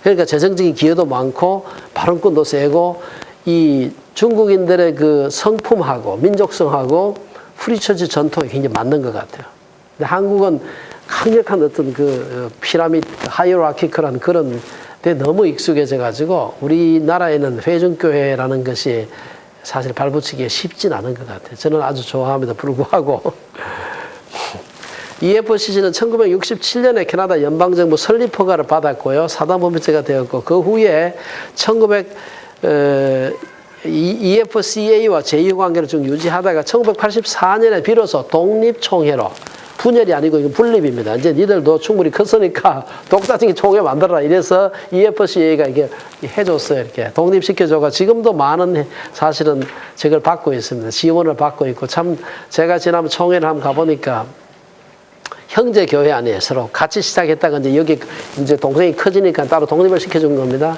그러니까 재정적인 기여도 많고 발언권도 세고 이 중국인들의 그 성품하고 민족성하고 프리처치 전통이 굉장히 맞는 것 같아요. 근데 한국은 강력한 어떤 그 피라미드 하이어라키컬한 그런 데 너무 익숙해져 가지고 우리나라에는 회중교회라는 것이 사실 발붙이기가 쉽진 않은 것 같아요. 저는 아주 좋아합니다. 불구하고 EFCC는 1967년에 캐나다 연방정부 설립허가를 받았고요. 사단법인체가 되었고 그 후에 EFCA와 제휴관계를 좀 유지하다가 1984년에 비로소 독립총회로 분열이 아니고 이건 분립입니다. 이제 니들도 충분히 컸으니까 독자적인 총회 만들어라. 이래서 EFCA가 이게 해줬어요. 이렇게 독립시켜줘가 지금도 많은 사실은 저걸 받고 있습니다. 지원을 받고 있고 참 제가 지난번 총회를 한번 가보니까 형제 교회 아니에요. 서로 같이 시작했다가 이제 여기 이제 동생이 커지니까 따로 독립을 시켜준 겁니다.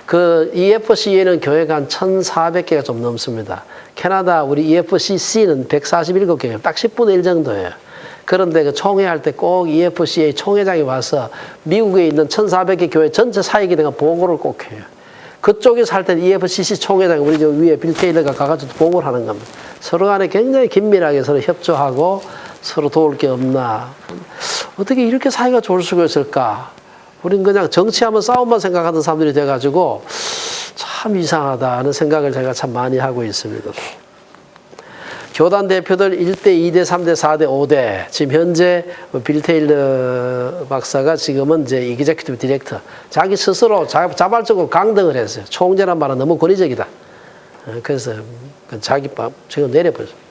그 EFC에는 교회가 한 1,400개가 좀 넘습니다. 캐나다 우리 EFCC는 147개예요. 딱 10분의 1 정도예요. 그런데 그 총회할 때 꼭 EFCA 총회장이 와서 미국에 있는 1,400개 교회 전체 사역에 대한 보고를 꼭 해요. 그쪽에서 할 때는 EFCC 총회장, 우리 저 위에 빌 테일러가 가가지고 보고를 하는 겁니다. 서로 간에 굉장히 긴밀하게 서로 협조하고 서로 도울 게 없나. 어떻게 이렇게 사이가 좋을 수가 있을까? 우린 그냥 정치하면 싸움만 생각하는 사람들이 돼가지고 참 이상하다는 생각을 제가 참 많이 하고 있습니다. 교단 대표들 1대, 2대, 3대, 4대, 5대. 지금 현재 빌 테일러 박사가 지금은 이제 이그제큐티브 디렉터. 자기 스스로 자발적으로 강등을 했어요. 총재란 말은 너무 권위적이다. 그래서 자기 밥 지금 내려버렸어요.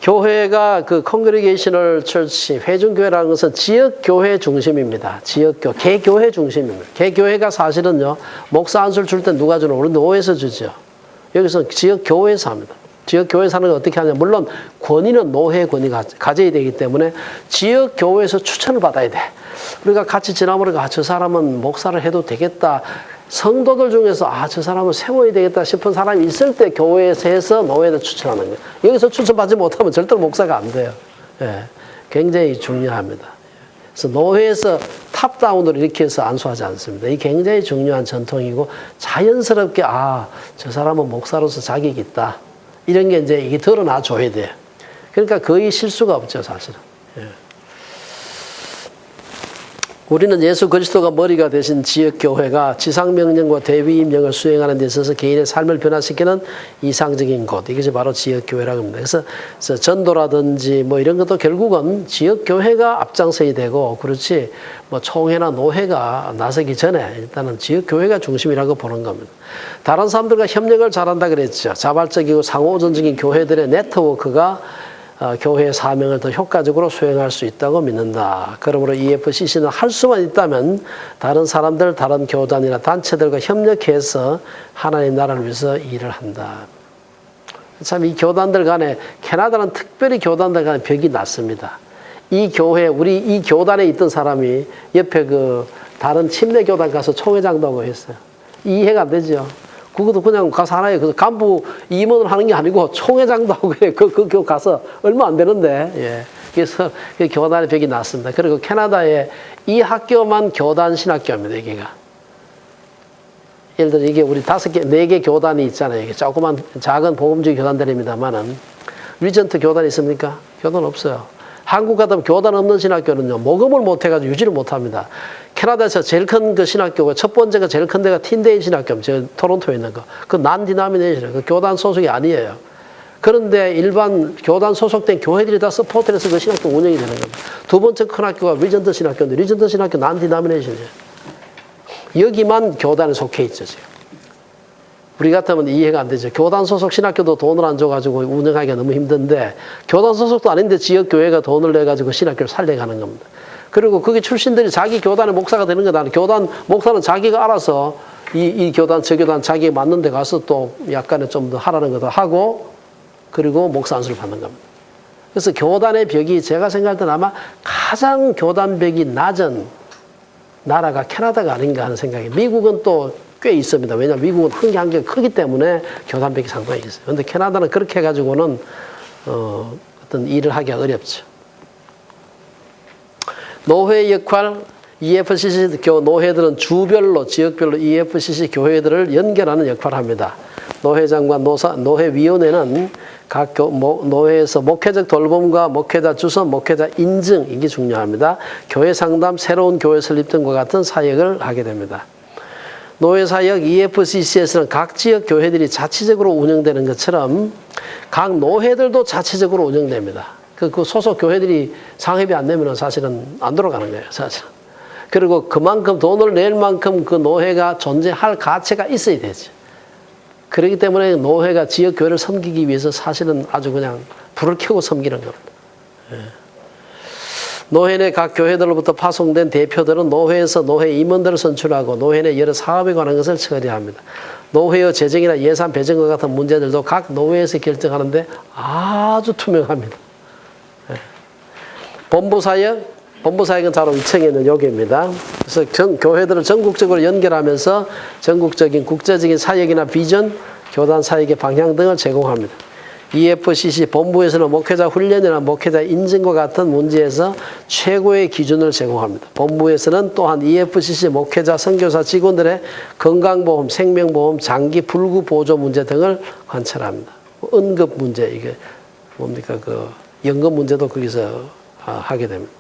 교회가 그 컨그리게이셔널 처치, 회중교회라는 것은 지역교회 중심입니다. 지역교, 개교회 중심입니다. 개교회가 사실은요, 목사 안수를 줄 때 누가 주는? 우리 노회에서 주죠. 여기서 지역교회에서 합니다. 지역교회에서 하는 건 어떻게 하냐. 물론 권위는 노회 권위가 가져야 되기 때문에 지역교회에서 추천을 받아야 돼. 우리가 같이 지나보니까 저 사람은 목사를 해도 되겠다. 성도들 중에서 저 사람을 세워야 되겠다 싶은 사람이 있을 때 교회에서 해서 노회를 추천하는 거예요. 여기서 추천받지 못하면 절대로 목사가 안 돼요. 예, 굉장히 중요합니다. 그래서 노회에서 탑다운으로 이렇게 해서 안수하지 않습니다. 이 굉장히 중요한 전통이고 자연스럽게 저 사람은 목사로서 자격이 있다. 이런 게 이제 이게 드러나 줘야 돼요. 그러니까 거의 실수가 없죠, 사실은. 예. 우리는 예수 그리스도가 머리가 되신 지역교회가 지상명령과 대위임령을 수행하는 데 있어서 개인의 삶을 변화시키는 이상적인 곳. 이것이 바로 지역교회라고 합니다. 그래서 전도라든지 뭐 이런 것도 결국은 지역교회가 앞장서야 되고, 그렇지, 뭐 총회나 노회가 나서기 전에 일단은 지역교회가 중심이라고 보는 겁니다. 다른 사람들과 협력을 잘한다 그랬죠. 자발적이고 상호전적인 교회들의 네트워크가 교회의 사명을 더 효과적으로 수행할 수 있다고 믿는다. 그러므로 EFCC는 할 수만 있다면 다른 사람들, 다른 교단이나 단체들과 협력해서 하나님 나라를 위해서 일을 한다. 참 이 교단들 간에, 캐나다는 특별히 교단들 간에 벽이 낮습니다. 이 교회, 우리 이 교단에 있던 사람이 옆에 그 다른 침례 교단 가서 총회장도 하고 했어요. 이해가 안 되죠. 그것도 그냥 가서 하나의 그 간부 임원을 하는 게 아니고 총회장도 하고 그 가서 얼마 안 되는데, 예. 그래서 그 교단의 벽이 났습니다. 그리고 캐나다에 이 학교만 교단 신학교입니다, 여기가. 예를 들어 이게 우리 5개, 4개 교단이 있잖아요. 이게 조그만 작은 복음주의 교단들입니다만은 리전트 교단이 있습니까? 교단 없어요. 한국 같으면 교단 없는 신학교는요, 모금을 못 해가지고 유지를 못 합니다. 캐나다에서 제일 큰 그 신학교가, 첫 번째가 제일 큰 데가 틴데일 신학교입니다. 저 토론토에 있는 거. 그 난디나미네이션, 그 교단 소속이 아니에요. 그런데 일반 교단 소속된 교회들이 다 서포트를 해서 그 신학교 운영이 되는 겁니다. 두 번째 큰 학교가 리전트 신학교인데, 리전트 신학교 난디나미네이션이에요. 여기만 교단에 속해 있죠, 지금. 우리 같으면 이해가 안 되죠. 교단 소속 신학교도 돈을 안 줘가지고 운영하기가 너무 힘든데, 교단 소속도 아닌데 지역교회가 돈을 내가지고 신학교를 살려가는 겁니다. 그리고 거기 출신들이 자기 교단의 목사가 되는 건 아니에요. 교단 목사는 자기가 알아서 이 교단, 저 교단 자기에 맞는 데 가서 또 약간의 좀 더 하라는 것도 하고, 그리고 목사 안수를 받는 겁니다. 그래서 교단의 벽이 제가 생각할 때는 아마 가장 교단 벽이 낮은 나라가 캐나다가 아닌가 하는 생각이. 미국은 또 꽤 있습니다. 왜냐하면 미국은 한 개가 크기 때문에 교단벽이 상당히 있어요. 그런데 캐나다는 그렇게 해가지고는 어떤 일을 하기가 어렵죠. 노회의 역할, EFCC 노회들은 주별로, 지역별로 EFCC 교회들을 연결하는 역할을 합니다. 노회장과 노회위원회는 각 노회에서 목회적 돌봄과 목회자 주선, 목회자 인증, 이게 중요합니다. 교회 상담, 새로운 교회 설립 등과 같은 사역을 하게 됩니다. 노회 사역 EFCC에서는 각 지역 교회들이 자치적으로 운영되는 것처럼 각 노회들도 자치적으로 운영됩니다. 그 소속 교회들이 상회비 안 내면 사실은 안 돌아가는 거예요, 사실은. 그리고 그만큼 돈을 낼 만큼 그 노회가 존재할 가치가 있어야 되죠. 그렇기 때문에 노회가 지역 교회를 섬기기 위해서 사실은 아주 그냥 불을 켜고 섬기는 겁니다. 예. 노회 내 각 교회들로부터 파송된 대표들은 노회에서 노회 임원들을 선출하고 노회 내 여러 사업에 관한 것을 처리합니다. 노회의 재정이나 예산 배정과 같은 문제들도 각 노회에서 결정하는데 아주 투명합니다. 예. 본부 사역, 본부 사역은 바로 2층에 있는 여기입니다. 그래서 교회들을 전국적으로 연결하면서 전국적인 국제적인 사역이나 비전, 교단 사역의 방향 등을 제공합니다. EFCC 본부에서는 목회자 훈련이나 목회자 인증과 같은 문제에서 최고의 기준을 제공합니다. 본부에서는 또한 EFCC 목회자, 선교사 직원들의 건강보험, 생명보험, 장기 불구 보조 문제 등을 관찰합니다. 응급 문제, 이게 뭡니까? 연금 문제도 거기서 하게 됩니다.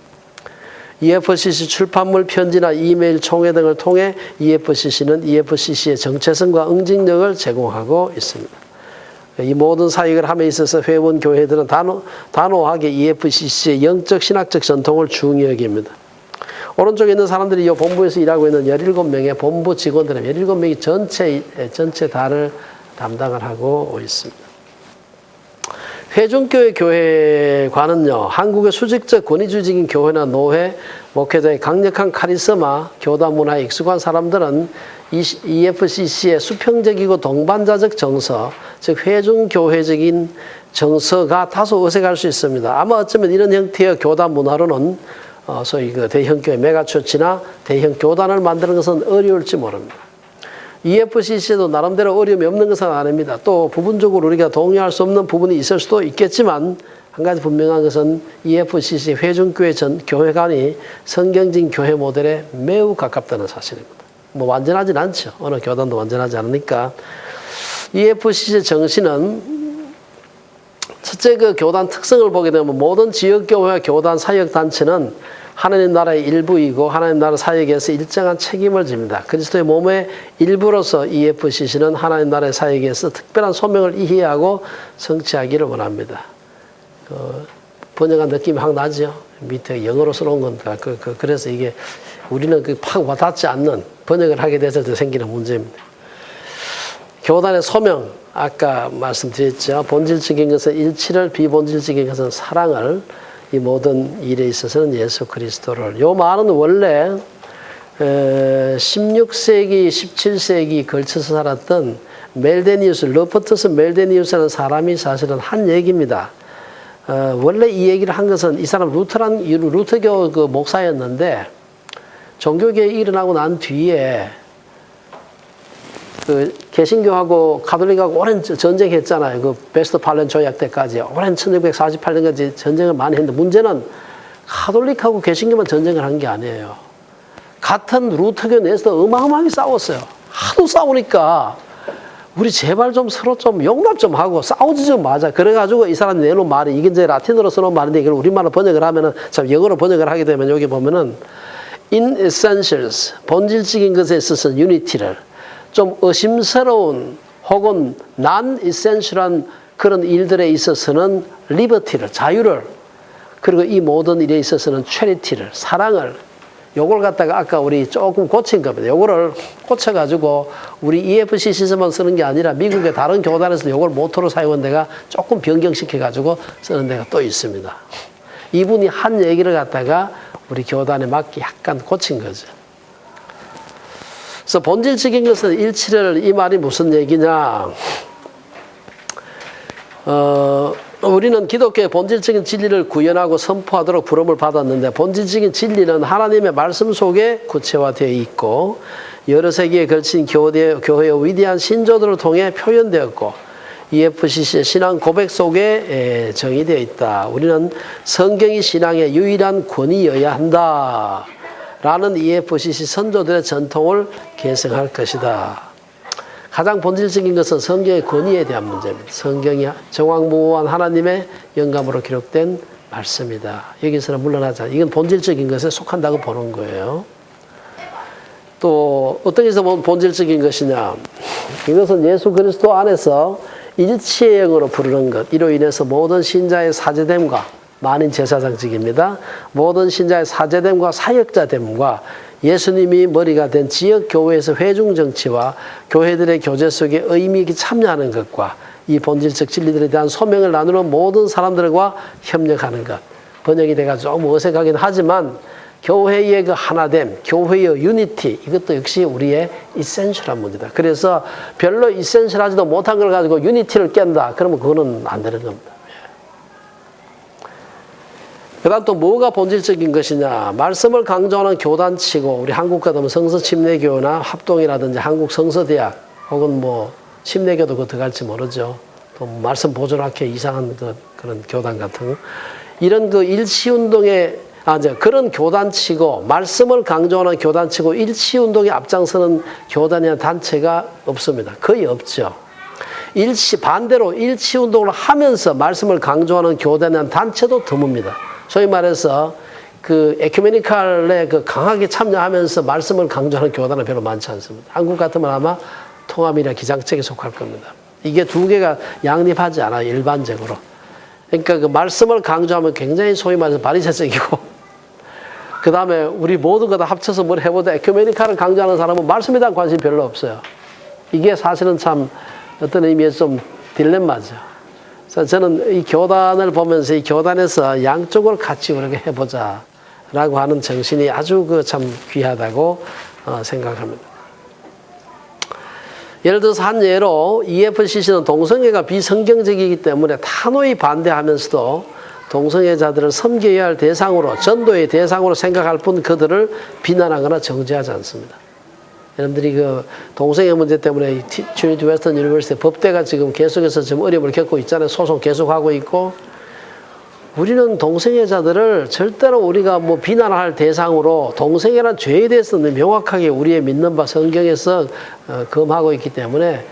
EFCC 출판물 편지나 이메일 총회 등을 통해 EFCC는 EFCC의 정체성과 응징력을 제공하고 있습니다. 이 모든 사역을 함에 있어서 회원 교회들은 단호하게 EFCC의 영적 신학적 전통을 중히 여깁니다. 오른쪽에 있는 사람들이 이 본부에서 일하고 있는 17명의 본부 직원들은 17명이 전체 다를 담당을 하고 있습니다. 회중교회 교회관은요, 한국의 수직적 권위주의적인 교회나 노회, 목회자의 강력한 카리스마, 교단 문화에 익숙한 사람들은 EFCC의 수평적이고 동반자적 정서, 즉 회중교회적인 정서가 다소 어색할 수 있습니다. 아마 어쩌면 이런 형태의 교단 문화로는 소위 대형교회 메가처치나 대형 교단을 만드는 것은 어려울지 모릅니다. EFCC도 나름대로 어려움이 없는 것은 아닙니다. 또 부분적으로 우리가 동의할 수 없는 부분이 있을 수도 있겠지만 한 가지 분명한 것은 EFCC 회중교회 교회관이 성경적인 교회 모델에 매우 가깝다는 사실입니다. 뭐 완전하진 않죠. 어느 교단도 완전하지 않으니까. EFCC 정신은 첫째 교단 특성을 보게 되면 모든 지역교회와 교단 사역단체는 하나님 나라의 일부이고 하나님 나라 사역에서 일정한 책임을 집니다. 그리스도의 몸의 일부로서 EFCC는 하나님 나라의 사역에서 특별한 소명을 이해하고 성취하기를 원합니다. 번역한 느낌이 확 나죠. 밑에 영어로 써놓은 겁니다. 그래서 이게 우리는 팍 와닿지 않는 번역을 하게 돼서 생기는 문제입니다. 교단의 소명, 아까 말씀드렸죠. 본질적인 것은 일치를, 비본질적인 것은 사랑을, 이 모든 일에 있어서는 예수 그리스도를. 요 말은 원래 16세기, 17세기 걸쳐서 살았던 멜데니우스, 러퍼터스 멜데니우스라는 사람이 사실은 한 얘기입니다. 원래 이 얘기를 한 것은 이 사람 루터교 목사였는데 종교개혁이 일어나고 난 뒤에 개신교하고 가톨릭하고 오랜 전쟁했잖아요. 베스트팔렌 조약 때까지. 오랜 1948년까지 전쟁을 많이 했는데 문제는 가톨릭하고 개신교만 전쟁을 한 게 아니에요. 같은 루터교 내에서 어마어마하게 싸웠어요. 하도 싸우니까 우리 제발 좀 서로 좀 용납 좀 하고 싸우지 좀 마자. 그래가지고 이 사람이 내놓은 말이 이게 이제 라틴어로 써놓은 말인데 이걸 우리말로 번역을 하면은 참 영어로 번역을 하게 되면 여기 보면은 in essentials 본질적인 것에 있어서 유니티를 좀 의심스러운 혹은 non-essential한 그런 일들에 있어서는 liberty를, 자유를, 그리고 이 모든 일에 있어서는 charity를, 사랑을, 요걸 갖다가 아까 우리 조금 고친 겁니다. 요거를 고쳐가지고 우리 EFCC에서만 쓰는 게 아니라 미국의 다른 교단에서 요걸 모토로 사용한 데가 조금 변경시켜가지고 쓰는 데가 또 있습니다. 이분이 한 얘기를 갖다가 우리 교단에 맞게 약간 고친 거죠. 그래서 본질적인 것은 일치를, 이 말이 무슨 얘기냐. 우리는 기독교의 본질적인 진리를 구현하고 선포하도록 부름을 받았는데 본질적인 진리는 하나님의 말씀 속에 구체화되어 있고 여러 세기에 걸친 교회의 위대한 신조들을 통해 표현되었고 EFCC의 신앙 고백 속에 정의되어 있다. 우리는 성경이 신앙의 유일한 권위여야 한다. 라는 EFCC 선조들의 전통을 계승할 것이다. 가장 본질적인 것은 성경의 권위에 대한 문제입니다. 성경이 정황무한 하나님의 영감으로 기록된 말씀이다. 여기서는 물러나지 않아. 이건 본질적인 것에 속한다고 보는 거예요. 또 어떤 것에서 본질적인 것이냐. 이것은 예수 그리스도 안에서 일치의 영으로 부르는 것. 이로 인해서 모든 신자의 사제됨과 만인 제사장직입니다. 모든 신자의 사제됨과 사역자됨과 예수님이 머리가 된 지역교회에서 회중정치와 교회들의 교제 속에 의미 있게 참여하는 것과 이 본질적 진리들에 대한 소명을 나누는 모든 사람들과 협력하는 것. 번역이 돼가지고 조금 어색하긴 하지만 교회의 그 하나됨, 교회의 유니티, 이것도 역시 우리의 이센셜한 문제다. 그래서 별로 이센셜하지도 못한 걸 가지고 유니티를 깬다. 그러면 그거는 안 되는 겁니다. 그다음 또 뭐가 본질적인 것이냐? 말씀을 강조하는 교단치고 우리 한국 같으면 성서 침례교나 합동이라든지 한국 성서대학 혹은 뭐 침례교도 그거 들어갈지 모르죠. 또 말씀 보존학회 이상한 그런 교단 같은 이런 그 일치운동에 이제 그런 교단치고 말씀을 강조하는 교단치고 일치운동에 앞장서는 교단이나 단체가 없습니다. 거의 없죠. 반대로 일치운동을 하면서 말씀을 강조하는 교단이나 단체도 드뭅니다. 소위 말해서 그 에큐메니칼에 그 강하게 참여하면서 말씀을 강조하는 교단은 별로 많지 않습니다. 한국 같으면 아마 통합이나 기장책에 속할 겁니다. 이게 두 개가 양립하지 않아요, 일반적으로. 그러니까 그 말씀을 강조하면 굉장히 소위 말해서 바리새적이고, 그 다음에 우리 모두가 다 합쳐서 뭘 해보자 에큐메니칼을 강조하는 사람은 말씀에 대한 관심이 별로 없어요. 이게 사실은 참 어떤 의미에서 좀 딜레마죠. 그래서 저는 이 교단을 보면서 이 교단에서 양쪽을 같이 우리가 해보자 라고 하는 정신이 아주 그 참 귀하다고 생각합니다. 예를 들어서 한 예로 EFCC는 동성애가 비성경적이기 때문에 단호히 반대하면서도 동성애자들을 섬겨야 할 대상으로, 전도의 대상으로 생각할 뿐 그들을 비난하거나 정죄하지 않습니다. 여러분들이 그 동성애 문제 때문에 트리니티 웨스턴 유니버시티 법대가 지금 계속해서 좀 어려움을 겪고 있잖아요. 소송 계속하고 있고. 우리는 동성애자들을 절대로 우리가 뭐 비난할 대상으로 동성애란 죄에 대해서는 명확하게 우리의 믿는 바 성경에서 검하고 있기 때문에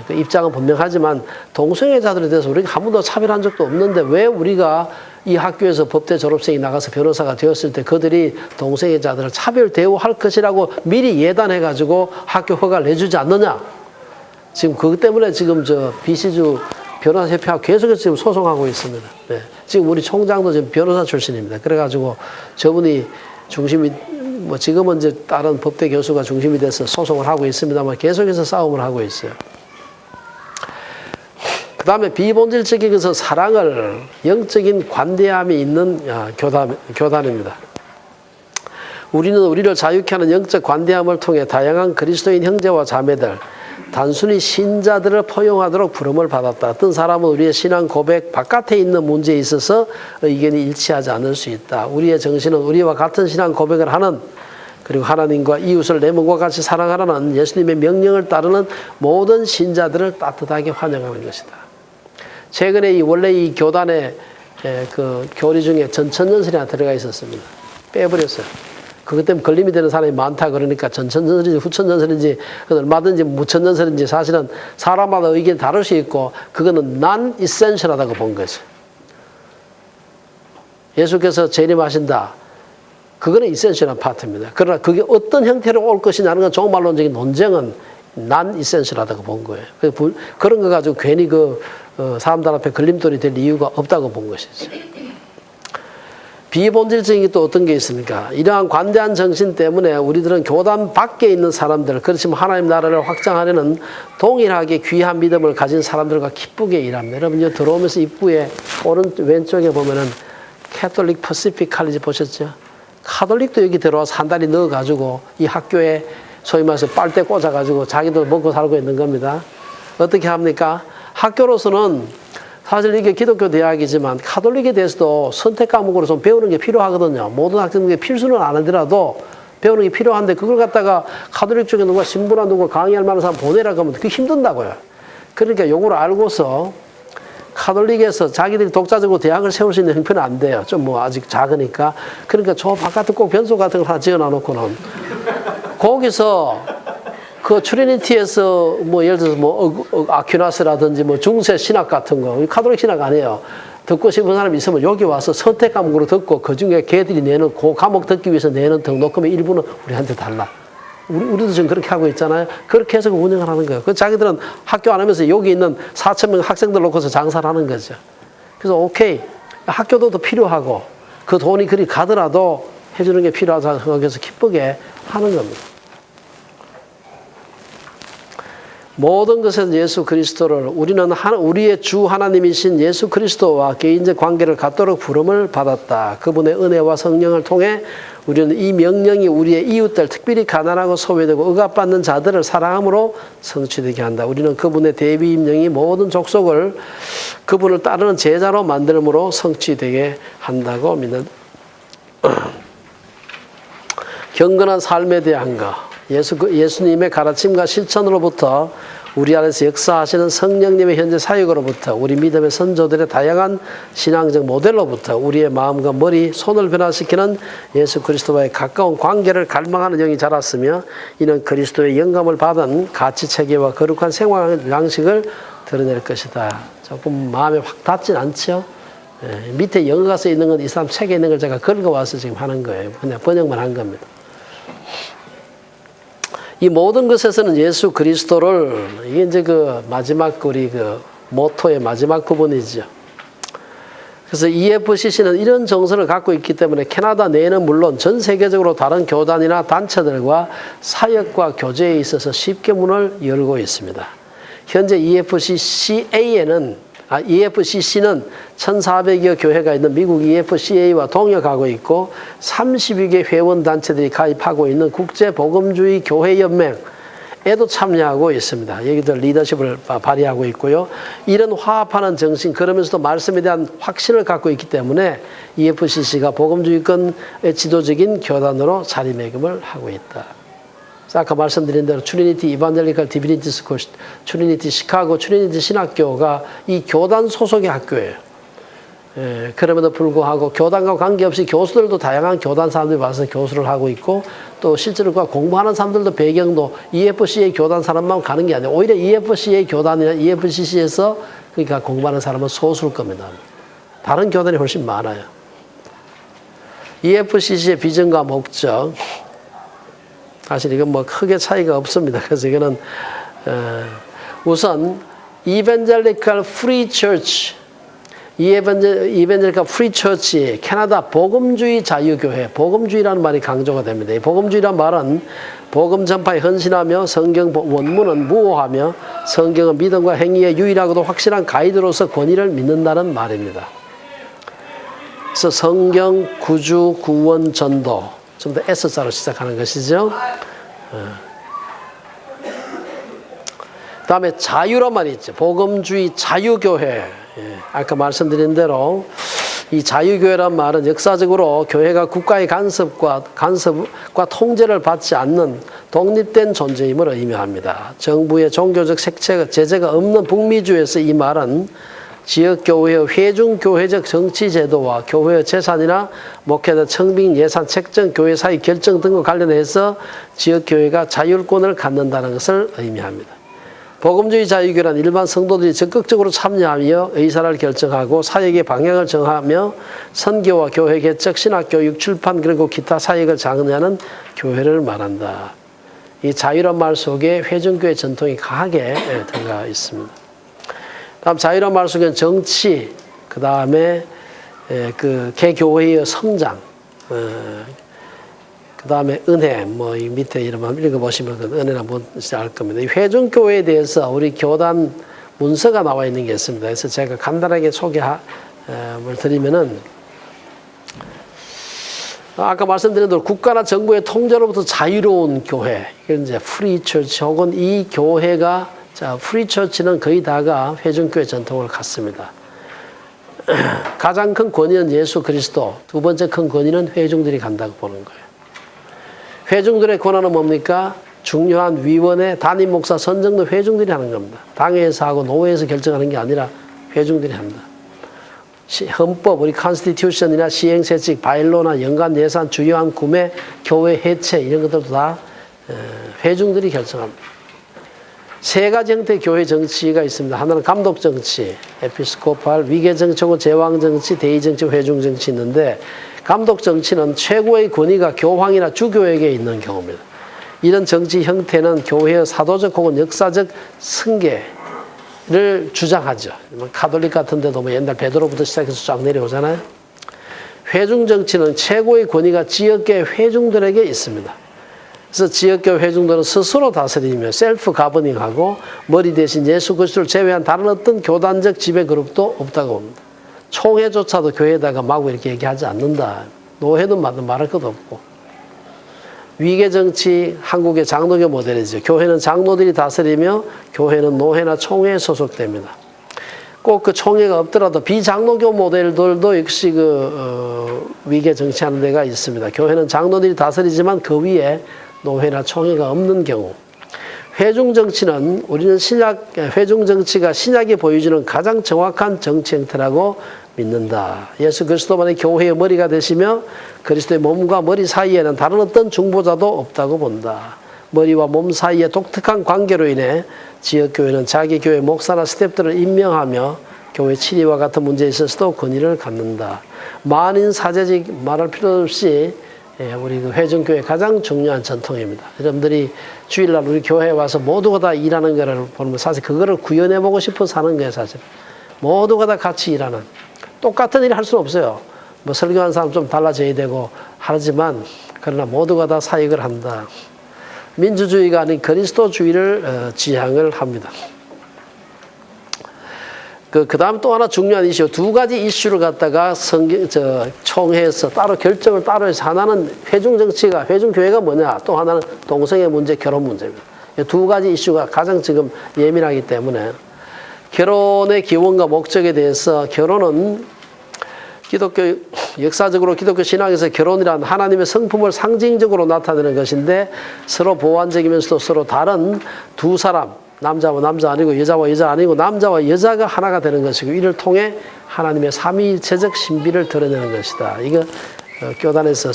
그 입장은 분명하지만 동성애자들에 대해서 우리가 한 번도 차별한 적도 없는데 왜 우리가 이 학교에서 법대 졸업생이 나가서 변호사가 되었을 때 그들이 동성애자들을 차별 대우할 것이라고 미리 예단해가지고 학교 허가를 내주지 않느냐. 지금 그것 때문에 지금 저 BC주 변호사협회하고 계속해서 지금 소송하고 있습니다. 네. 지금 우리 총장도 지금 변호사 출신입니다. 그래가지고 저분이 중심이, 뭐 지금은 이제 다른 법대 교수가 중심이 돼서 소송을 하고 있습니다만 계속해서 싸움을 하고 있어요. 그 다음에 비본질적인 것은 사랑을, 영적인 관대함이 있는 교단입니다. 우리는 우리를 자유케 하는 영적 관대함을 통해 다양한 그리스도인 형제와 자매들, 단순히 신자들을 포용하도록 부름을 받았다. 어떤 사람은 우리의 신앙 고백 바깥에 있는 문제에 있어서 의견이 일치하지 않을 수 있다. 우리의 정신은 우리와 같은 신앙 고백을 하는, 그리고 하나님과 이웃을 내 몸과 같이 사랑하라는 예수님의 명령을 따르는 모든 신자들을 따뜻하게 환영하는 것이다. 최근에 원래 이 교단의 그 교리 중에 전천전설이 하나 들어가 있었습니다. 빼버렸어요. 그것 때문에 걸림이 되는 사람이 많다 그러니까 전천전설인지 후천전설인지 얼마든지 무천전설인지 사실은 사람마다 의견이 다를 수 있고 그거는 non-essential하다고 본 거죠. 예수께서 재림하신다. 그거는 essential한 파트입니다. 그러나 그게 어떤 형태로 올 것이냐는 건 종말론적인 논쟁은 non-essential하다고 본 거예요. 그런 거 가지고 괜히 사람들 앞에 걸림돌이 될 이유가 없다고 본 것이죠. 비본질적인 게 또 어떤 게 있습니까? 이러한 관대한 정신 때문에 우리들은 교단 밖에 있는 사람들, 그렇지만 하나님 나라를 확장하려는 동일하게 귀한 믿음을 가진 사람들과 기쁘게 일합니다. 여러분, 들어오면서 입구에 왼쪽에 보면은 캐톨릭 퍼시픽 칼리지 보셨죠? 카톨릭도 여기 들어와서 한 달이 넣어가지고 이 학교에 소위 말해서 빨대 꽂아가지고 자기들 먹고 살고 있는 겁니다. 어떻게 합니까? 학교로서는 사실 이게 기독교 대학이지만 카톨릭에 대해서도 선택 과목으로 좀 배우는 게 필요하거든요. 모든 학생들에게 필수는 안 하더라도 배우는 게 필요한데 그걸 갖다가 카톨릭 쪽에 누가 신부나 누가 강의할 만한 사람 보내라고 하면 그게 힘든다고요. 그러니까 요걸 알고서 카톨릭에서 자기들이 독자적으로 대학을 세울 수 있는 형편은 안 돼요. 좀 뭐 아직 작으니까. 그러니까 저 바깥에 꼭 변소 같은 거 하나 지어놔놓고는 거기서 그 트리니티에서 뭐 예를 들어서 뭐 아퀴나스라든지 뭐 중세 신학 같은 거, 카톨릭 신학 아니에요. 듣고 싶은 사람이 있으면 여기 와서 선택 과목으로 듣고 그 중에 걔들이 내는 그 과목 듣기 위해서 내는 등록금의 일부는 우리한테 달라. 우리도 지금 그렇게 하고 있잖아요. 그렇게 해서 운영을 하는 거예요. 그 자기들은 학교 안 하면서 여기 있는 4,000명 학생들 놓고서 장사를 하는 거죠. 그래서 오케이. 학교도 더 필요하고 그 돈이 그리 가더라도 해주는 게 필요하다고 생각해서 기쁘게 하는 겁니다. 모든 것에서 예수 그리스도를 우리는 우리의 주 하나님이신 예수 그리스도와 개인적 관계를 갖도록 부름을 받았다. 그분의 은혜와 성령을 통해 우리는 이 명령이 우리의 이웃들, 특별히 가난하고 소외되고 억압받는 자들을 사랑함으로 성취되게 한다. 우리는 그분의 대비 임령이 모든 족속을 그분을 따르는 제자로 만들므로 성취되게 한다고 믿는 경건한 삶에 대한 것, 예수님의 가르침과 실천으로부터 우리 안에서 역사하시는 성령님의 현재 사역으로부터 우리 믿음의 선조들의 다양한 신앙적 모델로부터 우리의 마음과 머리, 손을 변화시키는 예수 그리스도와의 가까운 관계를 갈망하는 영이 자랐으며 이는 그리스도의 영감을 받은 가치 체계와 거룩한 생활 양식을 드러낼 것이다. 조금 마음에 확 닿진 않죠? 밑에 영어가 써 있는 건 이 사람 책에 있는 걸 제가 긁어와서 지금 하는 거예요. 그냥 번역만 한 겁니다. 이 모든 것에서는 예수 그리스도를, 이게 이제 그 마지막 우리 그 모토의 마지막 부분이죠. 그래서 EFCC는 이런 정서를 갖고 있기 때문에 캐나다 내에는 물론 전 세계적으로 다른 교단이나 단체들과 사역과 교제에 있어서 쉽게 문을 열고 있습니다. 현재 EFCC는 1,400여 교회가 있는 미국 EFCA와 동역하고 있고 30여 개 회원 단체들이 가입하고 있는 국제복음주의 교회연맹에도 참여하고 있습니다. 여기도 리더십을 발휘하고 있고요. 이런 화합하는 정신, 그러면서도 말씀에 대한 확신을 갖고 있기 때문에 EFCC가 복음주의권의 지도적인 교단으로 자리매김을 하고 있다. 아까 말씀드린 대로 트리니티 이반젤리컬 디비니티 스쿨, 트리니티 시카고, 트리니티 신학교가 이 교단 소속의 학교예요. 그럼에도 불구하고 교단과 관계없이 교수들도 다양한 교단 사람들이 와서 교수를 하고 있고 또 실제로 공부하는 사람들도 배경도 EFCA 교단 사람만 가는 게 아니라 오히려 EFCA 교단이나 EFCC에서 그러니까 공부하는 사람은 소수일 겁니다. 다른 교단이 훨씬 많아요. EFCC의 비전과 목적, 사실 이건 뭐 크게 차이가 없습니다. 그래서 이거는 우선 Evangelical Free Church, Evangelical Free Church, 캐나다 복음주의 자유교회, 복음주의라는 말이 강조가 됩니다. 이 복음주의란 말은 복음 전파에 헌신하며 성경 원문은 무오하며 성경은 믿음과 행위의 유일하고도 확실한 가이드로서 권위를 믿는다는 말입니다. 그래서 성경, 구주, 구원, 전도, 좀 더 S자로 시작하는 것이죠. 다음에 자유란 말이 있죠. 복음주의 자유교회. 아까 말씀드린 대로 이 자유교회란 말은 역사적으로 교회가 국가의 간섭과 통제를 받지 않는 독립된 존재임을 의미합니다. 정부의 종교적 제재가 없는 북미주에서 이 말은 지역교회의 회중교회적 정치제도와 교회의 재산이나 목회자 청빙 예산 책정 교회 사이 결정 등과 관련해서 지역교회가 자율권을 갖는다는 것을 의미합니다. 복음주의 자유교회란 일반 성도들이 적극적으로 참여하며 의사를 결정하고 사역의 방향을 정하며 선교와 교회 개척, 신학교육, 출판 그리고 기타 사역을 장려하는 교회를 말한다. 이 자유란 말 속에 회중교회 전통이 강하게 들어가 있습니다. 다음 자유란 말 속에는 정치, 그 다음에 그 개교회의 성장, 그 다음에 은혜, 뭐 이 밑에 이름만 읽어보시면 그 은혜는 뭔지 알 겁니다. 이 회중교회에 대해서 우리 교단 문서가 나와 있는 게 있습니다. 그래서 제가 간단하게 소개를 드리면은 아까 말씀드린 대로 국가나 정부의 통제로부터 자유로운 교회, 이건 이제 프리 처치 혹은 이 교회가 프리 처치는 거의 다가 회중교회 전통을 갖습니다. 가장 큰 권위는 예수 그리스도, 두 번째 큰 권위는 회중들이 간다고 보는 거예요. 회중들의 권한은 뭡니까? 중요한 위원회, 담임 목사 선정도 회중들이 하는 겁니다. 당회에서 하고 노회에서 결정하는 게 아니라 회중들이 한다. 헌법, 우리 컨스티튜션이나 시행세칙, 바일로나 연간 예산, 주요한 구매, 교회 해체 이런 것들도 다 회중들이 결정합니다. 세 가지 형태의 교회 정치가 있습니다. 하나는 감독 정치, 에피스코팔, 위계 정치 혹은 제왕 정치, 대의 정치, 회중 정치 있는데 감독 정치는 최고의 권위가 교황이나 주교에게 있는 경우입니다. 이런 정치 형태는 교회의 사도적 혹은 역사적 승계를 주장하죠. 가톨릭 같은 데도 뭐 옛날 베드로부터 시작해서 쫙 내려오잖아요. 회중 정치는 최고의 권위가 지역계 회중들에게 있습니다. 그래서 지역교회 회중들은 스스로 다스리며 셀프 가버닝하고 머리 대신 예수 그리스도를 제외한 다른 어떤 교단적 지배 그룹도 없다고 봅니다. 총회조차도 교회에다가 마구 이렇게 얘기하지 않는다. 노회는 말할 것도 없고. 위계 정치 한국의 장로교 모델이죠. 교회는 장로들이 다스리며 교회는 노회나 총회에 소속됩니다. 꼭 그 총회가 없더라도 비장로교 모델들도 역시 위계 정치하는 데가 있습니다. 교회는 장로들이 다스리지만 그 위에 노회나 총회가 없는 경우. 회중 정치는 우리는 회중 정치가 신약이 보여주는 가장 정확한 정치 형태라고 믿는다. 예수 그리스도만이 교회의 머리가 되시며 그리스도의 몸과 머리 사이에는 다른 어떤 중보자도 없다고 본다. 머리와 몸 사이의 독특한 관계로 인해 지역교회는 자기 교회 목사나 스태프들을 임명하며 교회 치리와 같은 문제에 있어서도 권위를 갖는다. 만인 사제직 말할 필요 없이 우리 회중교회 가장 중요한 전통입니다. 여러분들이 주일날 우리 교회에 와서 모두가 다 일하는 거를 보면 사실 그거를 구현해보고 싶어 사는 거예요, 사실. 모두가 다 같이 일하는. 똑같은 일을 할 수는 없어요. 뭐 설교한 사람 좀 달라져야 되고 하지만 그러나 모두가 다 사역을 한다. 민주주의가 아닌 그리스도주의를 지향을 합니다. 그 다음 또 하나 중요한 이슈, 두 가지 이슈를 갖다가 총회에서 따로 결정을 따로 해서 하나는 회중교회가 뭐냐, 또 하나는 동성애 문제, 결혼 문제입니다. 이 두 가지 이슈가 가장 지금 예민하기 때문에 결혼의 기원과 목적에 대해서 결혼은 역사적으로 기독교 신앙에서 결혼이란 하나님의 성품을 상징적으로 나타내는 것인데 서로 보완적이면서도 서로 다른 두 사람, 남자와 남자 아니고 여자와 여자 아니고 남자와 여자가 하나가 되는 것이고 이를 통해 하나님의 삼위일체적 신비를 드러내는 것이다. 이거 교단에서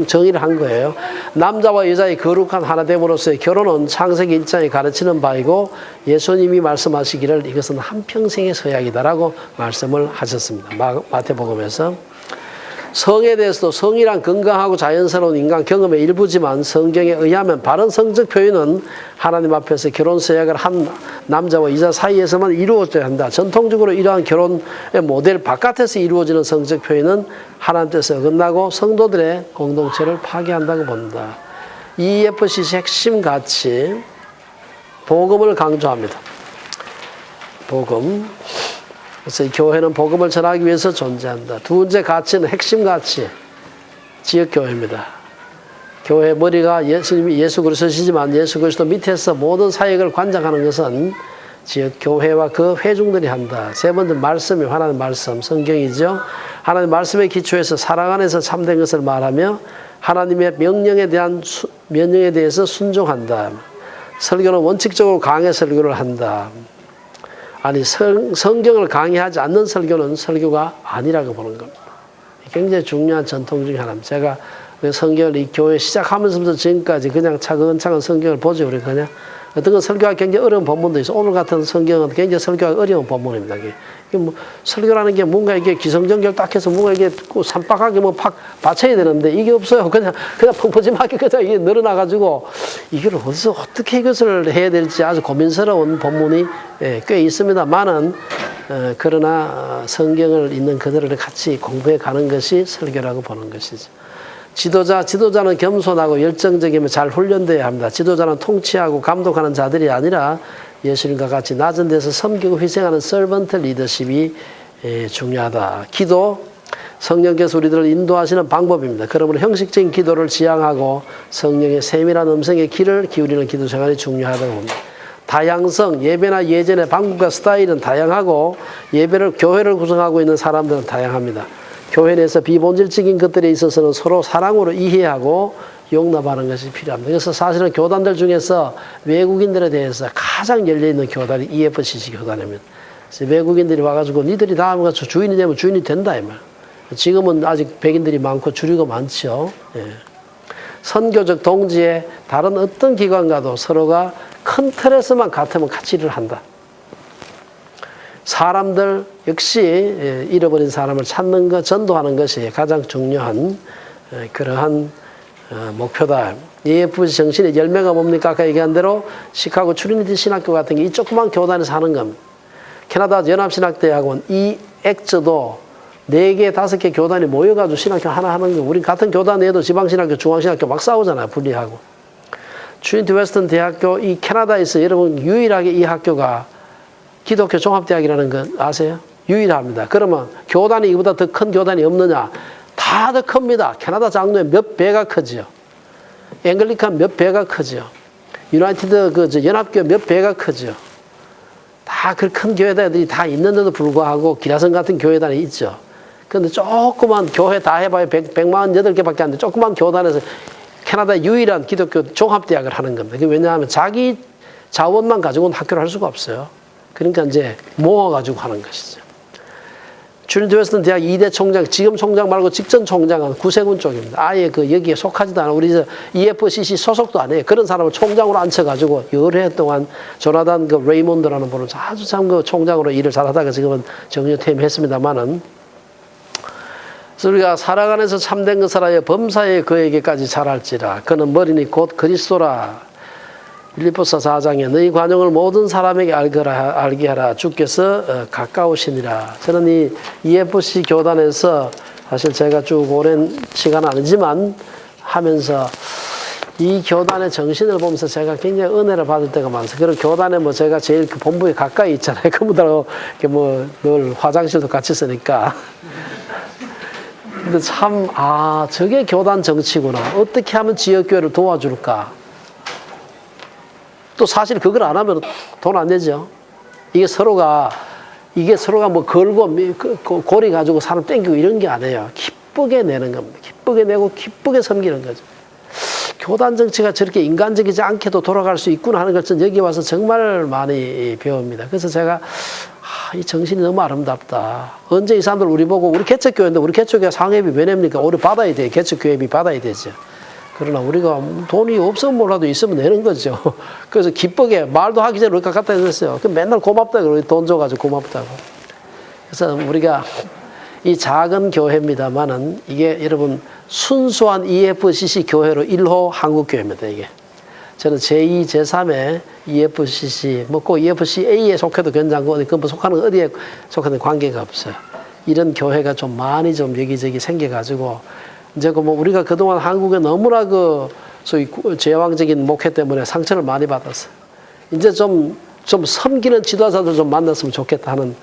정의를 한 거예요. 남자와 여자의 거룩한 하나됨으로서의 결혼은 창세기 1장이 가르치는 바이고 예수님이 말씀하시기를 이것은 한평생의 서약이다라고 말씀을 하셨습니다. 마태복음에서. 성에 대해서도 성이란 건강하고 자연스러운 인간 경험의 일부지만 성경에 의하면 바른 성적 표현은 하나님 앞에서 결혼 서약을 한 남자와 여자 사이에서만 이루어져야 한다. 전통적으로 이러한 결혼의 모델 바깥에서 이루어지는 성적 표현은 하나님 뜻에 어긋나고 성도들의 공동체를 파괴한다고 본다. EFCC 핵심 가치, 복음을 강조합니다. 복음. 그래서 이 교회는 복음을 전하기 위해서 존재한다. 두 번째 가치는 핵심 가치, 지역교회입니다. 교회 머리가 예수 그리스도시지만 예수 그리스도 밑에서 모든 사역을 관장하는 것은 지역교회와 그 회중들이 한다. 세 번째 말씀이 하나님 말씀, 성경이죠. 하나님 말씀의 기초에서 사랑 안에서 참된 것을 말하며 하나님의 명령에 대해서 순종한다. 설교는 원칙적으로 강의 설교를 한다. 아니 성경을 강의하지 않는 설교는 설교가 아니라고 보는 겁니다. 굉장히 중요한 전통 중에 하나입니다. 제가 성경을 이 교회 시작하면서부터 지금까지 그냥 차근차근 성경을 보죠. 우리 그냥 어떤 건 설교하기 굉장히 어려운 본문도 있어. 오늘 같은 성경은 굉장히 설교하기 어려운 본문입니다. 이게 뭐 설교라는 게 뭔가 이게 기성전결 딱 해서 뭔가 이게 산박하게 뭐 팍 받쳐야 되는데 이게 없어요. 그냥 펑퍼짐하게 그냥 이게 늘어나가지고 이걸 어디서 어떻게 이것을 해야 될지 아주 고민스러운 본문이 꽤 있습니다만은 그러나 성경을 있는 그대로 같이 공부해 가는 것이 설교라고 보는 것이죠. 지도자는 겸손하고 열정적이며 잘 훈련되어야 합니다. 지도자는 통치하고 감독하는 자들이 아니라 예수님과 같이 낮은 데서 섬기고 희생하는 서번트 리더십이 중요하다. 기도, 성령께서 우리들을 인도하시는 방법입니다. 그러므로 형식적인 기도를 지향하고 성령의 세밀한 음성에 귀를 기울이는 기도 생활이 중요하다고 봅니다. 다양성, 예배나 예전의 방법과 스타일은 다양하고 교회를 구성하고 있는 사람들은 다양합니다. 교회 내에서 비본질적인 것들에 있어서는 서로 사랑으로 이해하고 용납하는 것이 필요합니다. 그래서 사실은 교단들 중에서 외국인들에 대해서 가장 열려있는 교단이 EFCC 교단입니다. 그래서 외국인들이 와가지고 니들이 다음에 주인이 되면 주인이 된다 이 말. 지금은 아직 백인들이 많고 주류가 많죠. 선교적 동지의 다른 어떤 기관과도 서로가 큰 틀에서만 같으면 같이 일을 한다. 사람들 역시 잃어버린 사람을 찾는 것, 전도하는 것이 가장 중요한 그러한 목표다. EFCC 정신의 열매가 뭡니까? 아까 얘기한 대로 시카고 트리니티 신학교 같은 게 이 조그만 교단에서 하는 겁니다. 캐나다 연합신학대학원 이 액츠도 4개, 5개 교단이 모여가지고 신학교 하나 하는 거. 우리 같은 교단에도 지방신학교, 중앙신학교 막 싸우잖아요. 분리하고. 트리니티 웨스턴 대학교, 이 캐나다에서 여러분 유일하게 이 학교가 기독교 종합대학이라는 거 아세요? 유일합니다. 그러면 교단이 이보다 더 큰 교단이 없느냐? 다 더 큽니다. 캐나다 장로의 몇 배가 크죠. 앵글리칸 몇 배가 크죠. 유나이티드 연합교 몇 배가 크죠. 다 그 큰 교회단들이 다 있는데도 불구하고 기라성 같은 교회단이 있죠. 그런데 조그만 교회 다 해봐야 148개밖에 안 돼. 조그만 교단에서 캐나다 유일한 기독교 종합대학을 하는 겁니다. 왜냐하면 자기 자원만 가지고는 학교를 할 수가 없어요. 그러니까 이제 모아가지고 하는 것이죠. 트리니티 웨스턴 대학 2대 총장, 지금 총장 말고 직전 총장은 구세군 쪽입니다. 아예 여기에 속하지도 않아. 우리 EFCC 소속도 안 해요. 그런 사람을 총장으로 앉혀가지고 여러 해 동안 조나단 레이몬드라는 분을 아주 참 총장으로 일을 잘하다가 지금은 정년 퇴임했습니다만은. 그래서 우리가 살아가는 데서 참된 것 살아야 범사에 그에게까지 잘할지라. 그는 머리니 곧 그리스도라. 빌립보서 4장에 너희 관용을 모든 사람에게 알게 하라. 주께서 가까우시니라. 저는 이 EFC 교단에서 사실 제가 쭉 오랜 시간은 아니지만 하면서 이 교단의 정신을 보면서 제가 굉장히 은혜를 받을 때가 많습니다. 그리고 교단에 제가 제일 본부에 가까이 있잖아요. 그분들하고 늘 화장실도 같이 쓰니까. 근데 참, 저게 교단 정치구나. 어떻게 하면 지역교회를 도와줄까? 또 사실 그걸 안 하면 돈 안 내죠. 이게 서로가 뭐 걸고 고리 가지고 사람 땡기고 이런 게 아니에요. 기쁘게 내는 겁니다. 기쁘게 내고 기쁘게 섬기는 거죠. 교단 정치가 저렇게 인간적이지 않게도 돌아갈 수 있구나 하는 것을 여기 와서 정말 많이 배웁니다. 그래서 제가 이 정신이 너무 아름답다. 언제 이 사람들 우리 보고 우리 개척교회인데 우리 개척교회 상회비 왜 냅니까? 우리 받아야 돼요. 개척교회비 받아야 되죠. 그러나 우리가 돈이 없으면 몰라도 있으면 내는 거죠. 그래서 기쁘게 말도 하기 전에 우리가 갖다 냈어요. 맨날 고맙다 그러고 돈 줘가지고 고맙다고. 그래서 우리가 이 작은 교회입니다만은 이게 여러분 순수한 EFCC 교회로 1호 한국교회입니다. 이게 저는 제2, 제3의 EFCC 꼭 EFCA에 속해도 괜찮고 그 속하는 어디에 속하는 관계가 없어요. 이런 교회가 좀 많이 좀 여기저기 생겨가지고. 이제 우리가 그동안 한국에 너무나 소위 제왕적인 목회 때문에 상처를 많이 받았어요. 이제 좀 섬기는 지도자들 좀 만났으면 좋겠다 하는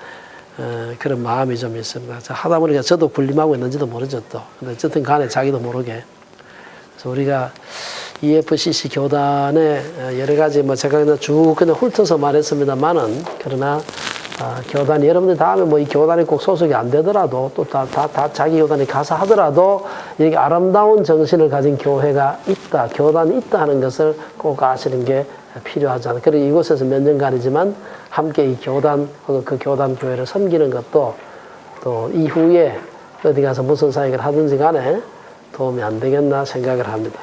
그런 마음이 좀 있습니다. 하다 보니까 저도 군림하고 있는지도 모르죠 또. 근데 어쨌든 간에 자기도 모르게. 그래서 우리가 EFCC 교단에 여러 가지 제가 그냥 쭉 훑어서 말했습니다만은 그러나 교단이 여러분들 다음에 이 교단이 꼭 소속이 안 되더라도 또 다 자기 교단이 가서 하더라도 이렇게 아름다운 정신을 가진 교회가 있다, 교단이 있다 하는 것을 꼭 아시는 게 필요하잖아요. 그리고 이곳에서 몇 년간이지만 함께 이 교단 혹은 그 교단 교회를 섬기는 것도 또 이후에 어디 가서 무슨 사역을 하든지 간에 도움이 안 되겠나 생각을 합니다.